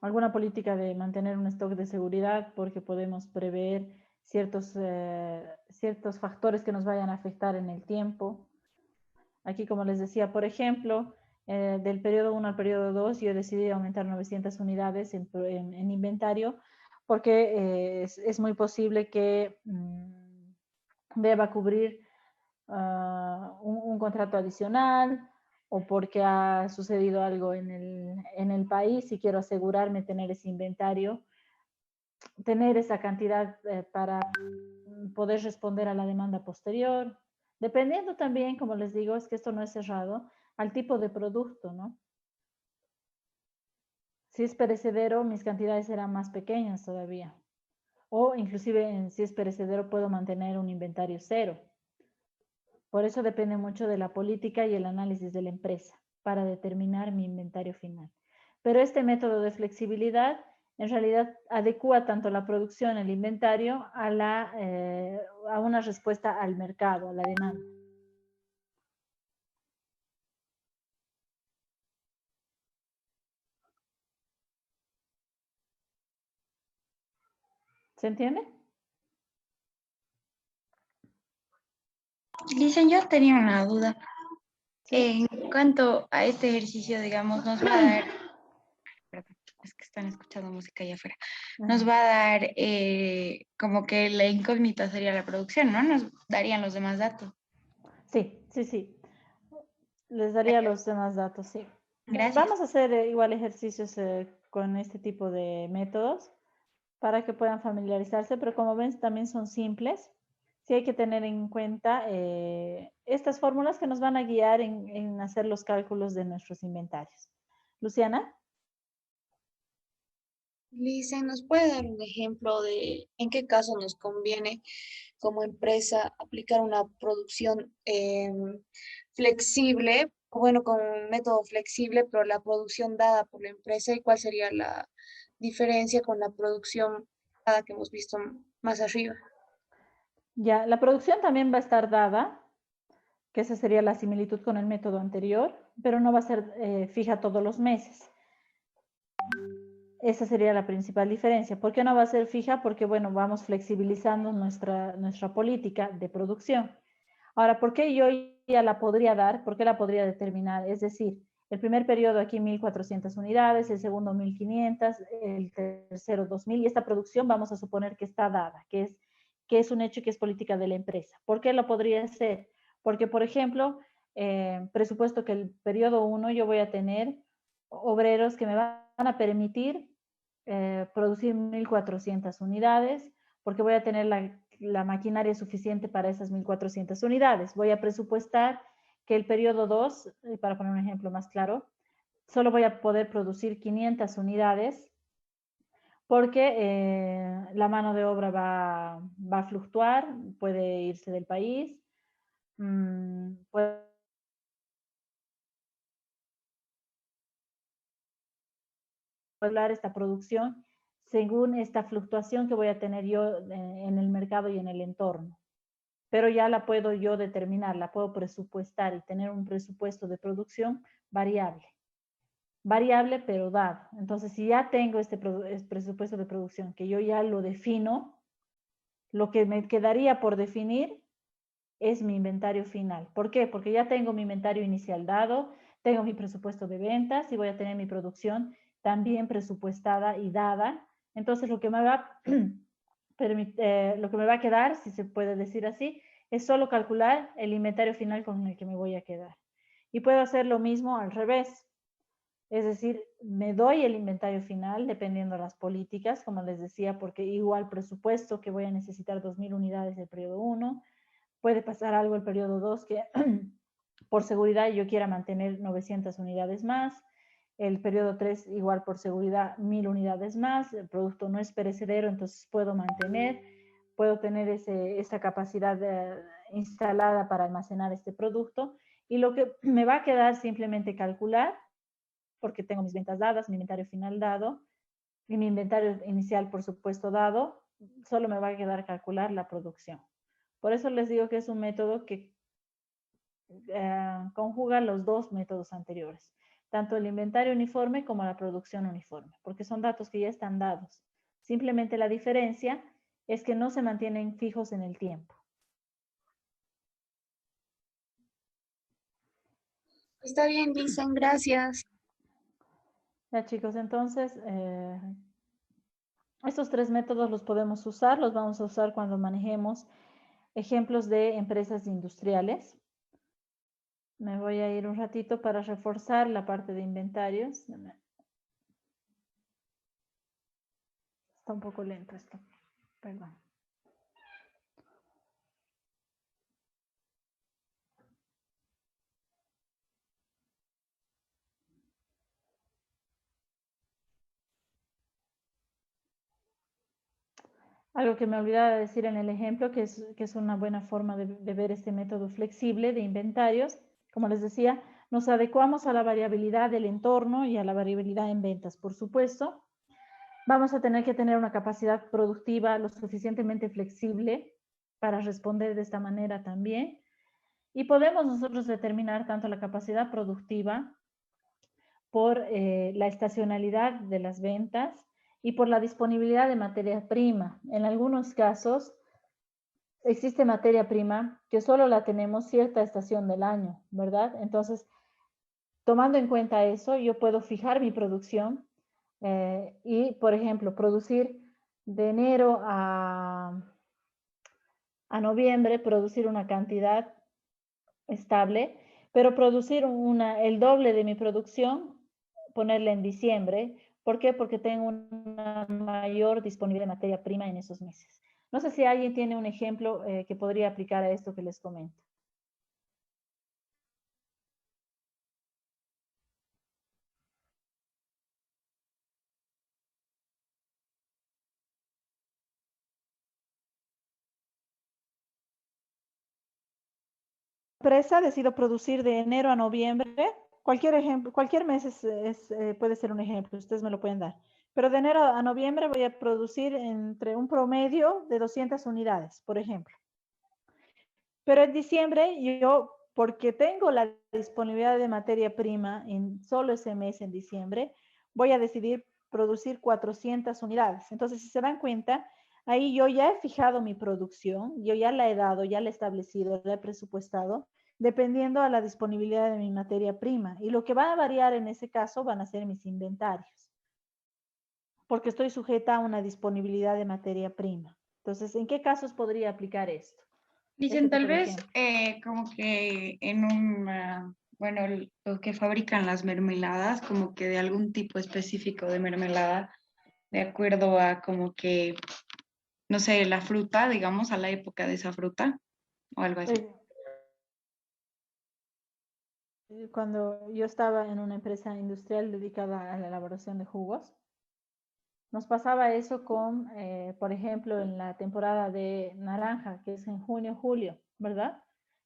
Alguna política de mantener un stock de seguridad porque podemos prever ciertos factores que nos vayan a afectar en el tiempo. Aquí, como les decía, por ejemplo, del periodo 1 al periodo 2, yo decidí aumentar 900 unidades en inventario porque es muy posible que deba cubrir un contrato adicional o porque ha sucedido algo en el país y quiero asegurarme tener ese inventario, tener esa cantidad para poder responder a la demanda posterior. Dependiendo también, como les digo, es que esto no es cerrado, al tipo de producto, ¿no? Si es perecedero, mis cantidades serán más pequeñas todavía. O inclusive si es perecedero puedo mantener un inventario cero. Por eso depende mucho de la política y el análisis de la empresa para determinar mi inventario final. Pero este método de flexibilidad en realidad adecua tanto la producción, el inventario, a una respuesta al mercado, a la demanda. ¿Se entiende? Dicen, yo tenía una duda. En cuanto a este ejercicio, digamos, nos va a dar, perdón, es que están escuchando música allá afuera, nos va a dar como que la incógnita sería la producción, ¿no? Nos darían los demás datos. Sí, sí, sí. Les daría los demás datos, sí. Gracias. Vamos a hacer igual ejercicios con este tipo de métodos para que puedan familiarizarse, pero como ven también son simples. Sí hay que tener en cuenta estas fórmulas que nos van a guiar en hacer los cálculos de nuestros inventarios. Luciana. Listen, ¿nos puede dar un ejemplo de en qué caso nos conviene como empresa aplicar una producción flexible, o bueno, con un método flexible, pero la producción dada por la empresa y cuál sería la diferencia con la producción dada que hemos visto más arriba? Ya, la producción también va a estar dada, que esa sería la similitud con el método anterior, pero no va a ser fija todos los meses. Esa sería la principal diferencia. ¿Por qué no va a ser fija? Porque, bueno, vamos flexibilizando nuestra política de producción. Ahora, ¿por qué yo ya la podría dar? ¿Por qué la podría determinar? Es decir, el primer periodo aquí 1.400 unidades, el segundo 1.500, el tercero 2.000, y esta producción vamos a suponer que está dada, que es un hecho y que es política de la empresa. ¿Por qué lo podría hacer? Porque, por ejemplo, presupuesto que el periodo 1 yo voy a tener obreros que me van a permitir producir 1.400 unidades, porque voy a tener la maquinaria suficiente para esas 1.400 unidades. Voy a presupuestar que el periodo 2, para poner un ejemplo más claro, solo voy a poder producir 500 unidades porque la mano de obra va a fluctuar, puede irse del país, puede hablar esta producción según esta fluctuación que voy a tener yo en el mercado y en el entorno. Pero ya la puedo yo determinar, la puedo presupuestar y tener un presupuesto de producción variable. Variable pero dado. Entonces, si ya tengo este presupuesto de producción, que yo ya lo defino, lo que me quedaría por definir es mi inventario final. ¿Por qué? Porque ya tengo mi inventario inicial dado, tengo mi presupuesto de ventas y voy a tener mi producción también presupuestada y dada. Entonces, lo que me va a quedar, si se puede decir así, es solo calcular el inventario final con el que me voy a quedar. Y puedo hacer lo mismo al revés. Es decir, me doy el inventario final dependiendo de las políticas, como les decía, porque igual presupuesto que voy a necesitar 2.000 unidades del periodo 1, puede pasar algo el periodo 2 que por seguridad yo quiera mantener 900 unidades más, el periodo 3 igual por seguridad 1.000 unidades más, el producto no es perecedero, entonces puedo tener esa capacidad instalada para almacenar este producto, y lo que me va a quedar simplemente calcular, porque tengo mis ventas dadas, mi inventario final dado, y mi inventario inicial, por supuesto, dado, solo me va a quedar calcular la producción. Por eso les digo que es un método que conjuga los dos métodos anteriores, tanto el inventario uniforme como la producción uniforme, porque son datos que ya están dados. Simplemente la diferencia es que no se mantienen fijos en el tiempo. Está bien, dicen, gracias. Ya, chicos, entonces, estos tres métodos los podemos usar, los vamos a usar cuando manejemos ejemplos de empresas industriales. Me voy a ir un ratito para reforzar la parte de inventarios. Está un poco lento esto, perdón. Algo que me olvidaba de decir en el ejemplo, que es una buena forma de ver este método flexible de inventarios. Como les decía, nos adecuamos a la variabilidad del entorno y a la variabilidad en ventas, por supuesto. Vamos a tener que tener una capacidad productiva lo suficientemente flexible para responder de esta manera también. Y podemos nosotros determinar tanto la capacidad productiva por la estacionalidad de las ventas y por la disponibilidad de materia prima. En algunos casos existe materia prima que solo la tenemos cierta estación del año, ¿verdad? Entonces, tomando en cuenta eso, yo puedo fijar mi producción y, por ejemplo, producir de enero a noviembre, producir una cantidad estable, pero producir el doble de mi producción, ponerla en diciembre. ¿Por qué? Porque tengo una mayor disponibilidad de materia prima en esos meses. No sé si alguien tiene un ejemplo que podría aplicar a esto que les comento. Empresa decido producir de enero a noviembre. Cualquier ejemplo, cualquier mes puede ser un ejemplo, ustedes me lo pueden dar. Pero de enero a noviembre voy a producir entre un promedio de 200 unidades, por ejemplo. Pero en diciembre yo, porque tengo la disponibilidad de materia prima en solo ese mes en diciembre, voy a decidir producir 400 unidades. Entonces, si se dan cuenta, Ahí yo ya he fijado mi producción, yo ya la he dado, ya la he establecido, la he presupuestado, dependiendo a la disponibilidad de mi materia prima. Y lo que va a variar en ese caso van a ser mis inventarios, porque estoy sujeta a una disponibilidad de materia prima. Entonces, ¿en qué casos podría aplicar esto? Dicen, tal vez como que en un, bueno, los que fabrican las mermeladas, como que de algún tipo específico de mermelada, de acuerdo a como que, no sé, la fruta, digamos, a la época de esa fruta o algo así. Cuando yo estaba en una empresa industrial dedicada a la elaboración de jugos, nos pasaba eso con, por ejemplo, en la temporada de naranja, que es en junio, julio, ¿verdad?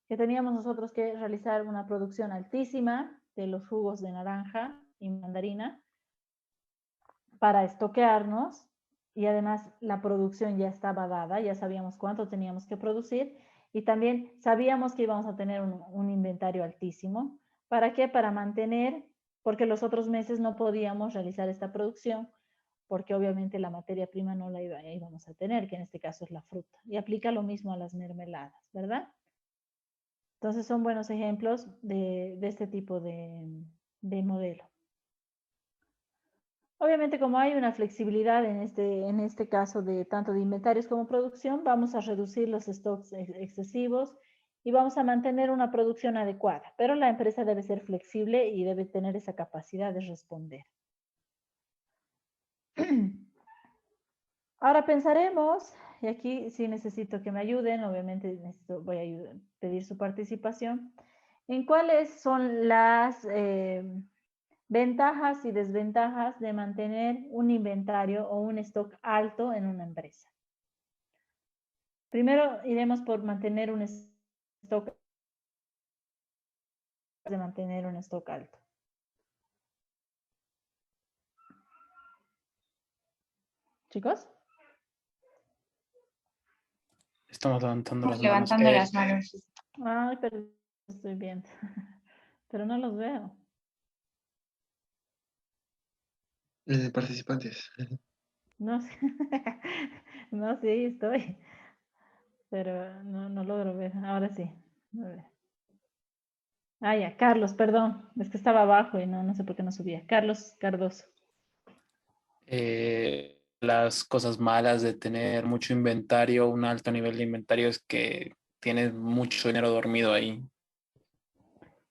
Que teníamos nosotros que realizar una producción altísima de los jugos de naranja y mandarina para estoquearnos, y además la producción ya estaba dada, ya sabíamos cuánto teníamos que producir y también sabíamos que íbamos a tener un inventario altísimo. ¿Para qué? Para mantener, porque los otros meses no podíamos realizar esta producción porque obviamente la materia prima no la íbamos a tener, que en este caso es la fruta. Y aplica lo mismo a las mermeladas, ¿verdad? Entonces son buenos ejemplos de este tipo de modelo. Obviamente, como hay una flexibilidad en este caso de tanto de inventarios como producción, vamos a reducir los stocks excesivos y vamos a mantener una producción adecuada, pero la empresa debe ser flexible y debe tener esa capacidad de responder. Ahora pensaremos, y aquí sí necesito que me ayuden, obviamente voy a pedir su participación, en cuáles son las ventajas y desventajas de mantener un inventario o un stock alto en una empresa. Primero iremos por mantener un stock, de mantener un stock alto. ¿Chicos? Estamos levantando las manos. Levantando las manos. Ay, pero estoy viendo. Pero no los veo. Participantes. No sé. No, sí, estoy. Pero no logro ver. Ahora sí. A ver. Ah, ya, Carlos, perdón. Es que estaba abajo y no sé por qué no subía. Carlos Cardoso. Las cosas malas de tener mucho inventario, un alto nivel de inventario, es que tienes mucho dinero dormido ahí.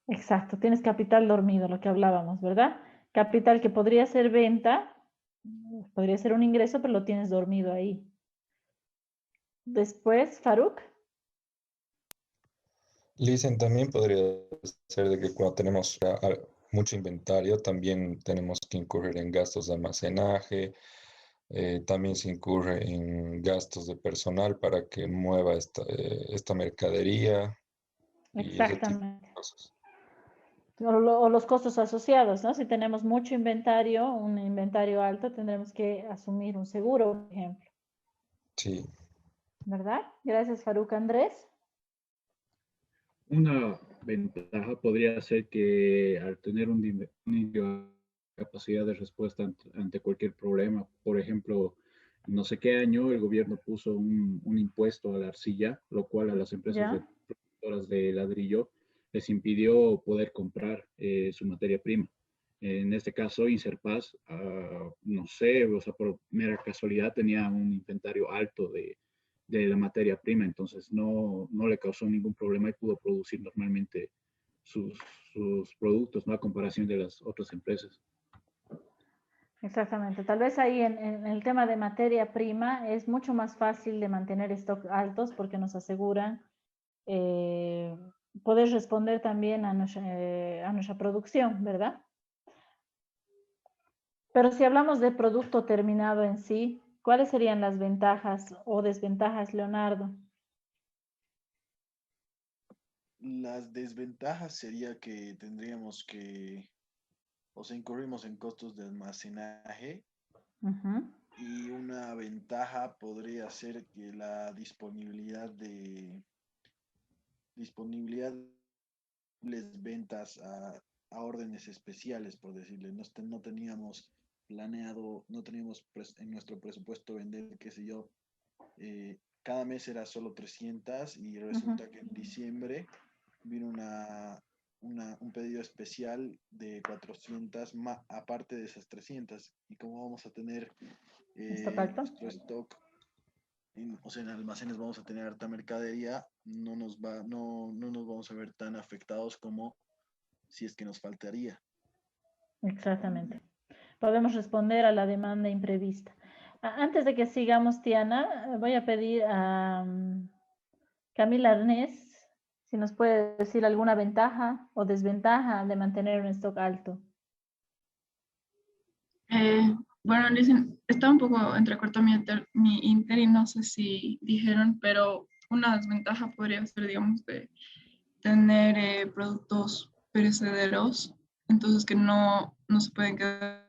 Exacto, tienes capital dormido, lo que hablábamos, ¿verdad? Capital que podría ser venta, podría ser un ingreso, pero lo tienes dormido ahí. Después, Faruk. Listen, también podría ser de que cuando tenemos mucho inventario, también tenemos que incurrir en gastos de almacenaje, también se incurre en gastos de personal para que mueva esta mercadería y ese tipo Exactamente. de cosas. O los costos asociados, ¿no? Si tenemos mucho inventario, un inventario alto, tendremos que asumir un seguro, por ejemplo. Sí. ¿Verdad? Gracias, Faruk. Andrés. Una ventaja podría ser que al tener una capacidad de respuesta ante cualquier problema, por ejemplo, no sé qué año el gobierno puso un impuesto a la arcilla, lo cual a las empresas ¿Ya? productoras de ladrillo les impidió poder comprar su materia prima. En este caso, Inserpas, no sé, o sea, por mera casualidad tenía un inventario alto de la materia prima, entonces no le causó ningún problema y pudo producir normalmente sus, sus productos, ¿no? A comparación de las otras empresas. Exactamente. Tal vez ahí en el tema de materia prima es mucho más fácil de mantener stock altos porque nos aseguran poder responder también a nuestra producción, ¿verdad? Pero si hablamos de producto terminado en sí, ¿cuáles serían las ventajas o desventajas, Leonardo? Las desventajas sería que tendríamos que, o sea, incurrimos en costos de almacenaje. Ujú. Y una ventaja podría ser que la disponibilidad de ventas a órdenes especiales, por decirle. No teníamos planeado, no teníamos en nuestro presupuesto vender, qué sé yo, cada mes era solo 300 y resulta que en diciembre vino un pedido especial de 400 aparte de esas 300. Y como vamos a tener nuestro stock, o sea, en almacenes vamos a tener harta mercadería, no nos vamos a ver tan afectados como si es que nos faltaría. Exactamente. Podemos responder a la demanda imprevista. Antes de que sigamos, Tiana, voy a pedir a Camila Arnés si nos puede decir alguna ventaja o desventaja de mantener un stock alto. Bueno, dicen, está un poco entrecortado mi inter y no sé si dijeron, pero una desventaja podría ser, digamos, de tener productos perecederos, entonces que no se pueden quedar,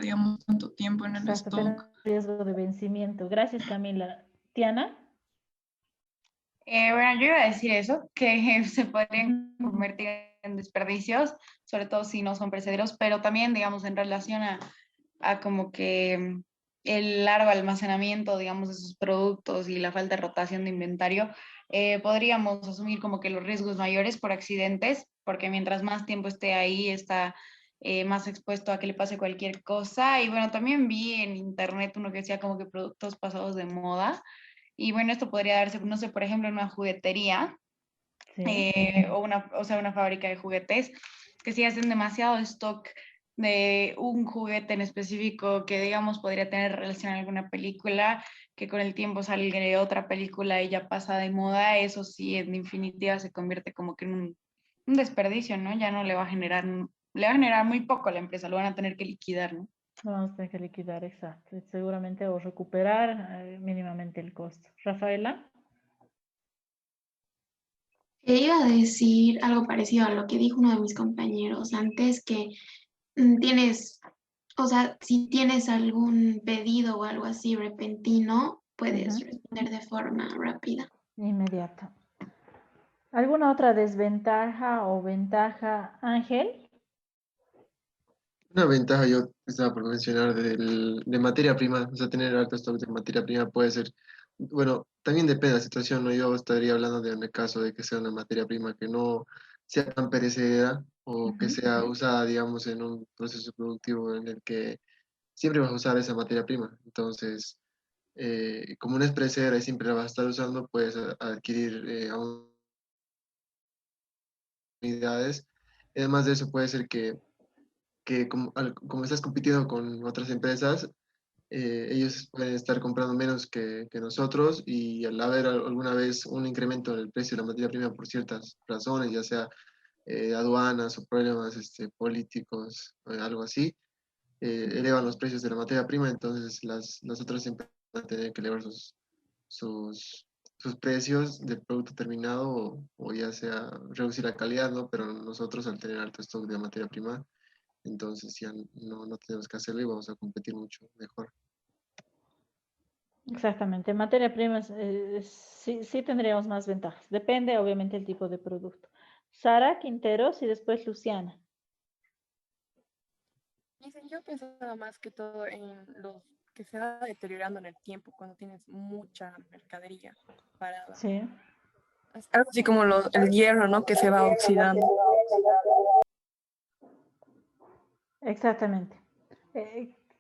digamos, tanto tiempo en el Exacto, stock. riesgo de vencimiento. Gracias, Camila. Tiana. Bueno, yo iba a decir eso, que se podrían convertir en desperdicios, sobre todo si no son perecederos, pero también, digamos, en relación a como que el largo almacenamiento, digamos, de sus productos y la falta de rotación de inventario, podríamos asumir como que los riesgos mayores por accidentes, porque mientras más tiempo esté ahí, está más expuesto a que le pase cualquier cosa. Y bueno, también vi en internet uno que decía como que productos pasados de moda. Y bueno, esto podría darse, no sé, por ejemplo, en una juguetería o sea, una fábrica de juguetes, que si hacen demasiado stock de un juguete en específico que, digamos, podría tener relación a alguna película, que con el tiempo salga de otra película y ya pasa de moda, eso sí, en definitiva se convierte como que en un desperdicio, ¿no? Ya no le va a generar, le va a generar muy poco a la empresa, lo van a tener que liquidar, ¿no? Vamos a tener que liquidar, exacto. Seguramente o recuperar mínimamente el costo. Rafaela. Iba a decir algo parecido a lo que dijo uno de mis compañeros antes, que tienes, o sea, si tienes algún pedido o algo así repentino, puedes responder de forma rápida. Inmediata. ¿Alguna otra desventaja o ventaja, Ángel? Una ventaja yo estaba por mencionar de materia prima, o sea, tener alto stock de materia prima puede ser, bueno, también depende de la situación, ¿no? Yo estaría hablando de un caso de que sea una materia prima que no sea tan perecedera o que sea usada, digamos, en un proceso productivo en el que siempre vas a usar esa materia prima. Entonces, como no es perecedera y siempre la vas a estar usando, puedes adquirir unidades. Además de eso, puede ser que como estás compitiendo con otras empresas, ellos pueden estar comprando menos que nosotros y al haber alguna vez un incremento en el precio de la materia prima por ciertas razones, ya sea aduanas o problemas políticos o algo así, elevan los precios de la materia prima, entonces las otras empresas van a tener que elevar sus precios del producto terminado o ya sea reducir la calidad, ¿no? Pero nosotros al tener alto stock de materia prima, entonces ya no tenemos que hacerlo y vamos a competir mucho mejor. Exactamente. En materia prima sí tendríamos más ventajas. Depende, obviamente, del tipo de producto. Sara Quinteros y después Luciana. Dicen, yo pensaba más que todo en los que se va deteriorando en el tiempo cuando tienes mucha mercadería parada. Sí. Algo así como el hierro, ¿no? Que se va oxidando. Exactamente.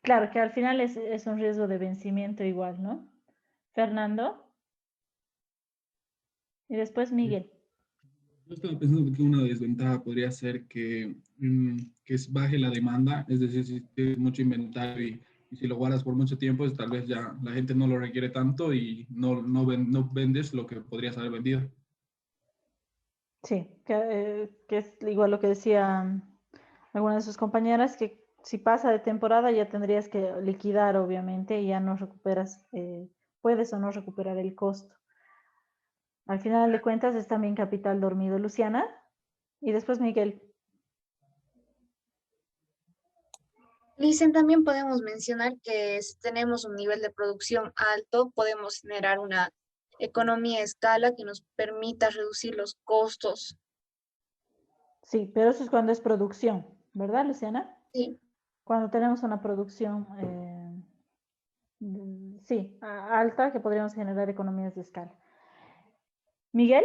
Claro que al final es un riesgo de vencimiento igual, ¿no? Fernando. Y después Miguel. Yo estaba pensando que una desventaja podría ser que baje la demanda, es decir, si tienes mucho inventario y si lo guardas por mucho tiempo, pues tal vez ya la gente no lo requiere tanto y no vendes lo que podrías haber vendido. Sí, que es igual lo que decía alguna de sus compañeras, que si pasa de temporada ya tendrías que liquidar, obviamente, y ya no recuperas, puedes o no recuperar el costo. Al final de cuentas es también capital dormido. Luciana, y después Miguel. Listen, también podemos mencionar que si tenemos un nivel de producción alto, podemos generar una economía de escala que nos permita reducir los costos. Sí, pero eso es cuando es producción, ¿verdad, Luciana? Sí. Cuando tenemos una producción sí, alta, que podríamos generar economías de escala. Miguel.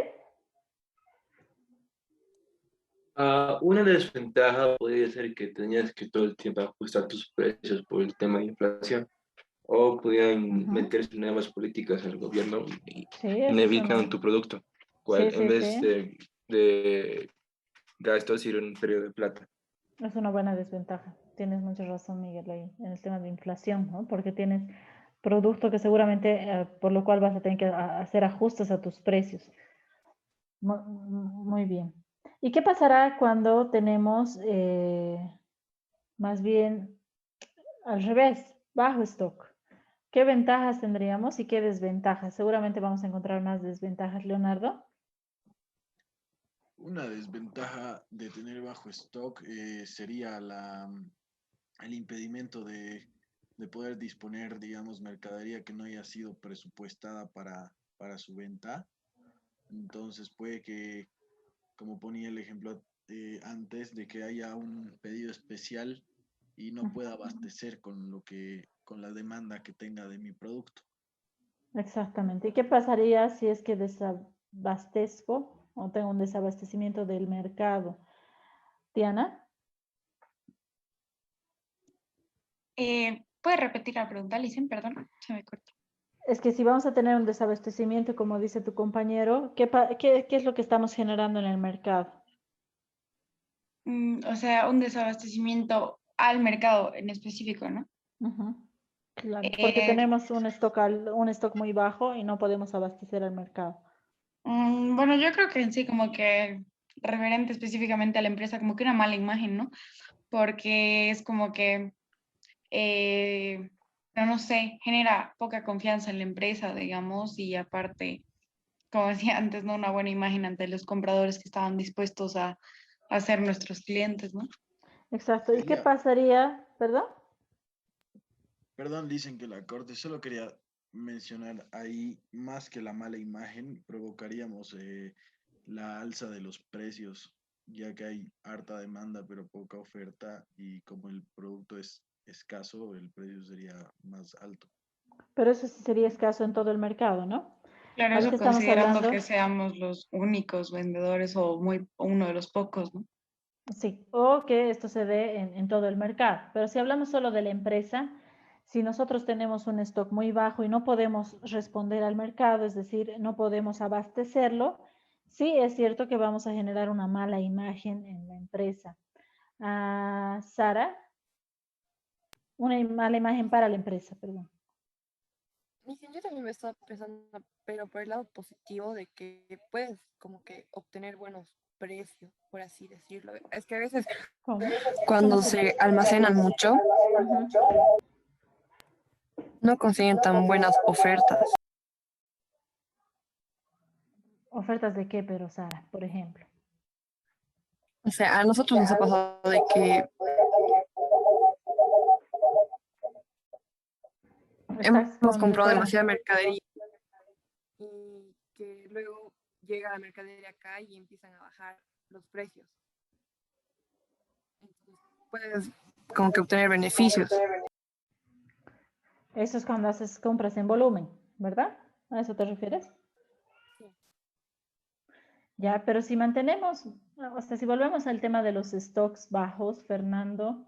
Una desventaja podría ser que tenías que todo el tiempo ajustar tus precios por el tema de inflación, o podían meterse nuevas políticas del gobierno y Sí, eso es inhibican tu producto, Sí, cual en sí, vez sí. de gastos ir en un periodo de plata. Es una buena desventaja. Tienes mucha razón, Miguel, ahí, en el tema de inflación, ¿no? Porque tienes producto que seguramente, por lo cual vas a tener que hacer ajustes a tus precios. Muy bien. ¿Y qué pasará cuando tenemos más bien al revés, bajo stock? ¿Qué ventajas tendríamos y qué desventajas? Seguramente vamos a encontrar más desventajas, Leonardo. Una desventaja de tener bajo stock sería el impedimento de poder disponer, digamos, mercadería que no haya sido presupuestada para su venta. Entonces puede que, como ponía el ejemplo antes, de que haya un pedido especial y no pueda abastecer con la demanda que tenga de mi producto. Exactamente. ¿Y qué pasaría si es que desabastezco o tengo un desabastecimiento del mercado? Diana, ¿Puedes repetir la pregunta, Licen? Perdón, se me cortó. es que si vamos a tener un desabastecimiento, como dice tu compañero, ¿qué es lo que estamos generando en el mercado? O sea, un desabastecimiento al mercado en específico, ¿no? Claro, porque tenemos un stock muy bajo y no podemos abastecer al mercado. Bueno, yo creo que en sí como que referente específicamente a la empresa, como que una mala imagen, ¿no? Porque es como que, no sé, genera poca confianza en la empresa, digamos, y aparte, como decía antes, ¿no? Una buena imagen ante los compradores que estaban dispuestos a ser nuestros clientes, ¿no? Exacto. ¿Y qué pasaría? ¿Perdón? Perdón, dicen que la corte, solo quería mencionar ahí, más que la mala imagen, provocaríamos la alza de los precios, ya que hay harta demanda pero poca oferta y como el producto es escaso, el precio sería más alto. Pero eso sí sería escaso en todo el mercado, ¿no? Claro, Ahorita eso estamos considerando hablando, que seamos los únicos vendedores o uno de los pocos, ¿no? sí, o que esto se dé en todo el mercado. Pero si hablamos solo de la empresa, si nosotros tenemos un stock muy bajo y no podemos responder al mercado, es decir, no podemos abastecerlo, sí es cierto que vamos a generar una mala imagen en la empresa. Sara, una mala imagen para la empresa, perdón. Yo también me estaba pensando, pero por el lado positivo de que puedes como que obtener buenos precios, por así decirlo. Es que a veces cuando se almacenan mucho, no consiguen tan buenas ofertas. ¿Ofertas de qué, pero Sara, por ejemplo? O sea, a nosotros nos ha pasado de que hemos comprado demasiada mercadería y que luego llega la mercadería acá y empiezan a bajar los precios. Entonces, puedes como que obtener beneficios. Eso es cuando haces compras en volumen, ¿verdad? ¿A eso te refieres? Sí. Ya, pero si mantenemos, o sea, si volvemos al tema de los stocks bajos, Fernando,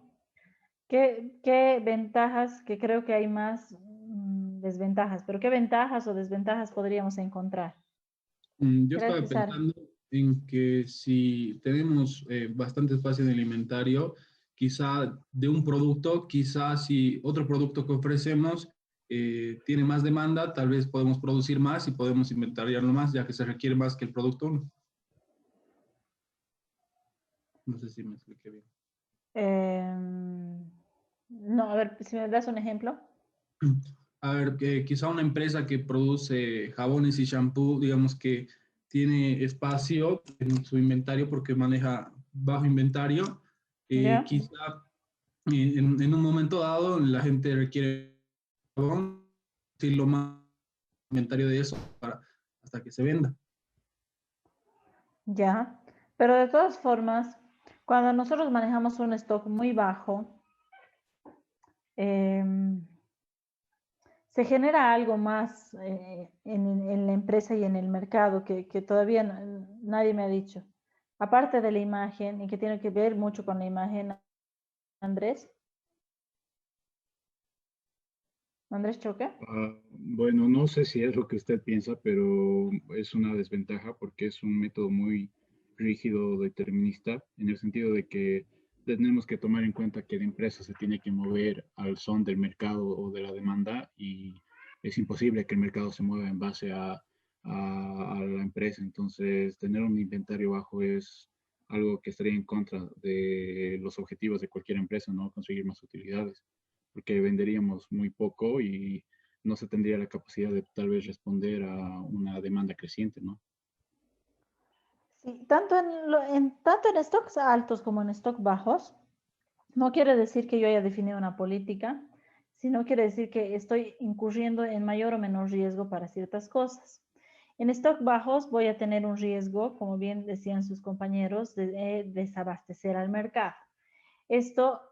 ¿qué ventajas, que creo que hay más desventajas, pero qué ventajas o desventajas podríamos encontrar? Yo estaba pensando en que si tenemos bastante espacio en el inventario, quizá de un producto, quizá si otro producto que ofrecemos tiene más demanda, tal vez podemos producir más y podemos inventariarlo más, ya que se requiere más que el producto 1. No sé si me expliqué bien. No, a ver, si me das un ejemplo. A ver, quizá una empresa que produce jabones y shampoo, digamos que tiene espacio en su inventario porque maneja bajo inventario. Quizá en un momento dado la gente requiere jabón y lo más inventario de eso hasta que se venda. Ya, pero de todas formas, cuando nosotros manejamos un stock muy bajo, se genera algo más en la empresa y en el mercado que todavía nadie me ha dicho. Aparte de la imagen y que tiene que ver mucho con la imagen, Andrés. Andrés Choque. Bueno, no sé si es lo que usted piensa, pero es una desventaja porque es un método muy rígido, determinista, en el sentido de que tenemos que tomar en cuenta que la empresa se tiene que mover al son del mercado o de la demanda y es imposible que el mercado se mueva en base a la empresa. Entonces, tener un inventario bajo es algo que estaría en contra de los objetivos de cualquier empresa, ¿no? Conseguir más utilidades, porque venderíamos muy poco y no se tendría la capacidad de tal vez responder a una demanda creciente, ¿no? Sí, tanto en stocks altos como en stocks bajos, no quiere decir que yo haya definido una política, sino quiere decir que estoy incurriendo en mayor o menor riesgo para ciertas cosas. En stock bajos voy a tener un riesgo, como bien decían sus compañeros, de desabastecer al mercado. Esto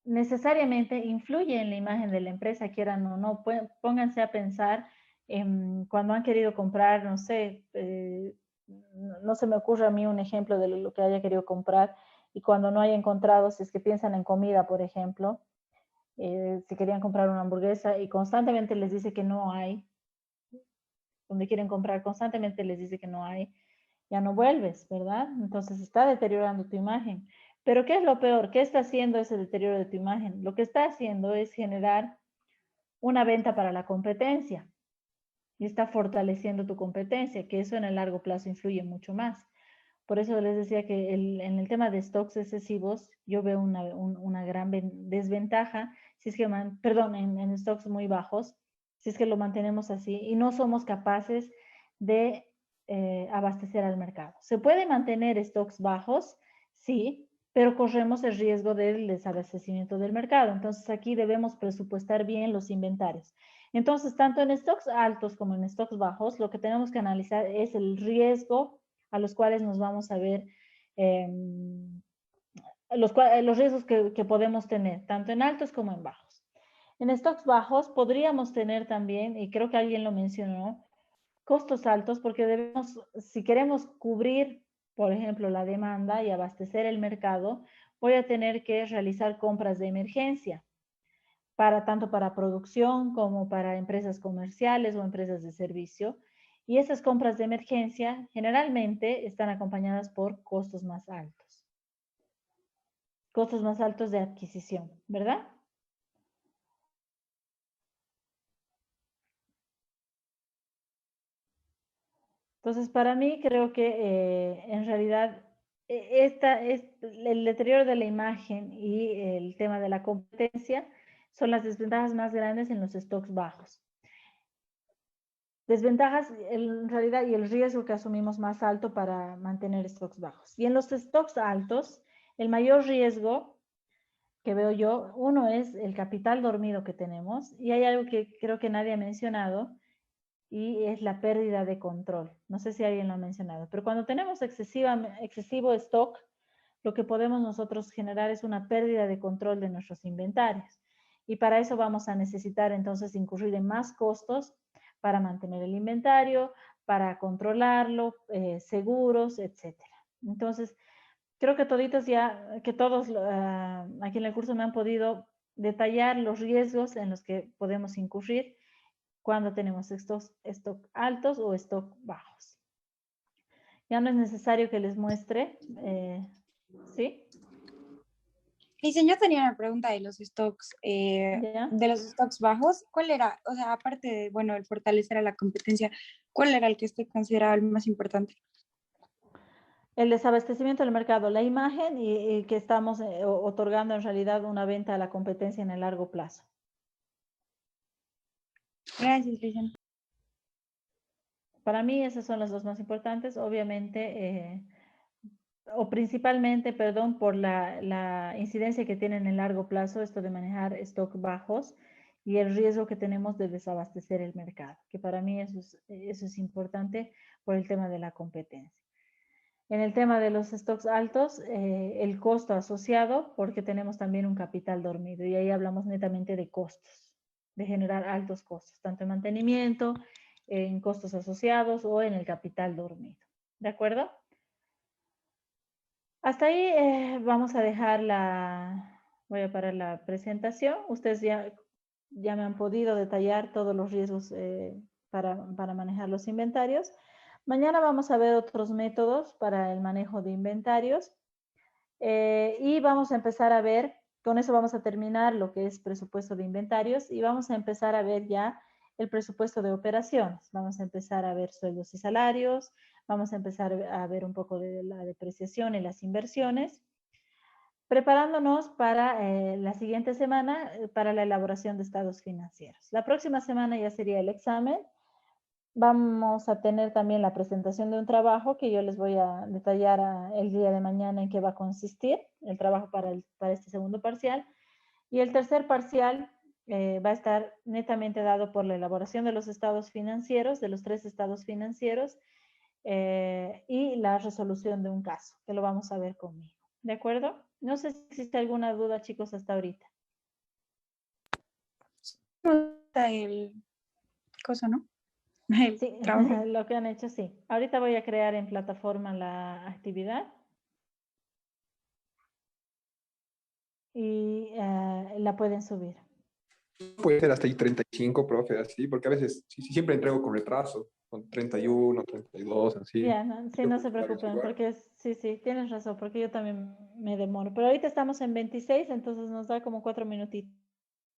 necesariamente influye en la imagen de la empresa, quieran o no. Pónganse a pensar cuando han querido comprar, no sé, no se me ocurre a mí un ejemplo de lo que haya querido comprar y cuando no haya encontrado, si es que piensan en comida, por ejemplo, si querían comprar una hamburguesa y constantemente les dice que no hay, donde quieren comprar constantemente les dice que no hay, ya no vuelves, ¿verdad? Entonces está deteriorando tu imagen. Pero ¿qué es lo peor? ¿Qué está haciendo ese deterioro de tu imagen? Lo que está haciendo es generar una venta para la competencia y está fortaleciendo tu competencia, que eso en el largo plazo influye mucho más. Por eso les decía que en el tema de stocks excesivos, yo veo una gran desventaja, si es que, perdón, en stocks muy bajos, si es que lo mantenemos así y no somos capaces de abastecer al mercado. ¿Se puede mantener stocks bajos? Sí, pero corremos el riesgo del desabastecimiento del mercado. Entonces aquí debemos presupuestar bien los inventarios. Entonces, tanto en stocks altos como en stocks bajos, lo que tenemos que analizar es el riesgo a los cuales nos vamos a ver, los riesgos que podemos tener, tanto en altos como en bajos. En stocks bajos podríamos tener también, y creo que alguien lo mencionó, costos altos porque debemos, si queremos cubrir, por ejemplo, la demanda y abastecer el mercado, voy a tener que realizar compras de emergencia, tanto para producción como para empresas comerciales o empresas de servicio. Y esas compras de emergencia generalmente están acompañadas por costos más altos. Costos más altos de adquisición, ¿verdad? Entonces, para mí creo que en realidad el deterioro de la imagen y el tema de la competencia son las desventajas más grandes en los stocks bajos. Desventajas en realidad y el riesgo que asumimos más alto para mantener stocks bajos. Y en los stocks altos, el mayor riesgo que veo yo, uno es el capital dormido que tenemos y hay algo que creo que nadie ha mencionado y es la pérdida de control. No sé si alguien lo ha mencionado, pero cuando tenemos excesivo stock, lo que podemos nosotros generar es una pérdida de control de nuestros inventarios. Y para eso vamos a necesitar entonces incurrir en más costos para mantener el inventario, para controlarlo, seguros, etcétera. Entonces, creo que todos aquí en el curso me han podido detallar los riesgos en los que podemos incurrir cuando tenemos stock altos o stock bajos. Ya no es necesario que les muestre, ¿sí? Dicen, yo tenía una pregunta de los stocks, bajos. ¿Cuál era, o sea, aparte de, bueno, el fortalecer a la competencia, cuál era el que usted consideraba el más importante? El desabastecimiento del mercado, la imagen y que estamos otorgando en realidad una venta a la competencia en el largo plazo. Gracias, Lilian. Para mí esas son las dos más importantes, obviamente, o principalmente, perdón, por la incidencia que tiene en el largo plazo esto de manejar stock bajos y el riesgo que tenemos de desabastecer el mercado, que para mí eso es importante por el tema de la competencia. En el tema de los stocks altos, el costo asociado, porque tenemos también un capital dormido y ahí hablamos netamente de costos. de generar altos costos, tanto en mantenimiento, en costos asociados o en el capital dormido. ¿De acuerdo? Hasta ahí vamos a dejar voy a parar la presentación. Ustedes ya me han podido detallar todos los riesgos para manejar los inventarios. Mañana vamos a ver otros métodos para el manejo de inventarios y vamos a empezar a ver, con eso vamos a terminar lo que es presupuesto de inventarios y vamos a empezar a ver ya el presupuesto de operaciones. Vamos a empezar a ver sueldos y salarios, vamos a empezar a ver un poco de la depreciación y las inversiones, preparándonos para la siguiente semana para la elaboración de estados financieros. La próxima semana ya sería el examen. Vamos a tener también la presentación de un trabajo que yo les voy a detallar el día de mañana en qué va a consistir el trabajo para este segundo parcial. Y el tercer parcial va a estar netamente dado por la elaboración de los estados financieros, de los 3 estados financieros y la resolución de un caso, que lo vamos a ver conmigo. ¿De acuerdo? No sé si existe alguna duda, chicos, hasta ahorita. El cosa, ¿no? El sí, trabajo. lo que han hecho, sí. Ahorita voy a crear en plataforma la actividad. Y la pueden subir. Puede ser hasta ahí 35, profe, así, porque a veces siempre entrego con retraso, con 31, 32, así. Ya, sí, no se preocupen, porque sí, tienes razón, porque yo también me demoro. Pero ahorita estamos en 26, entonces nos da como 4 minutitos.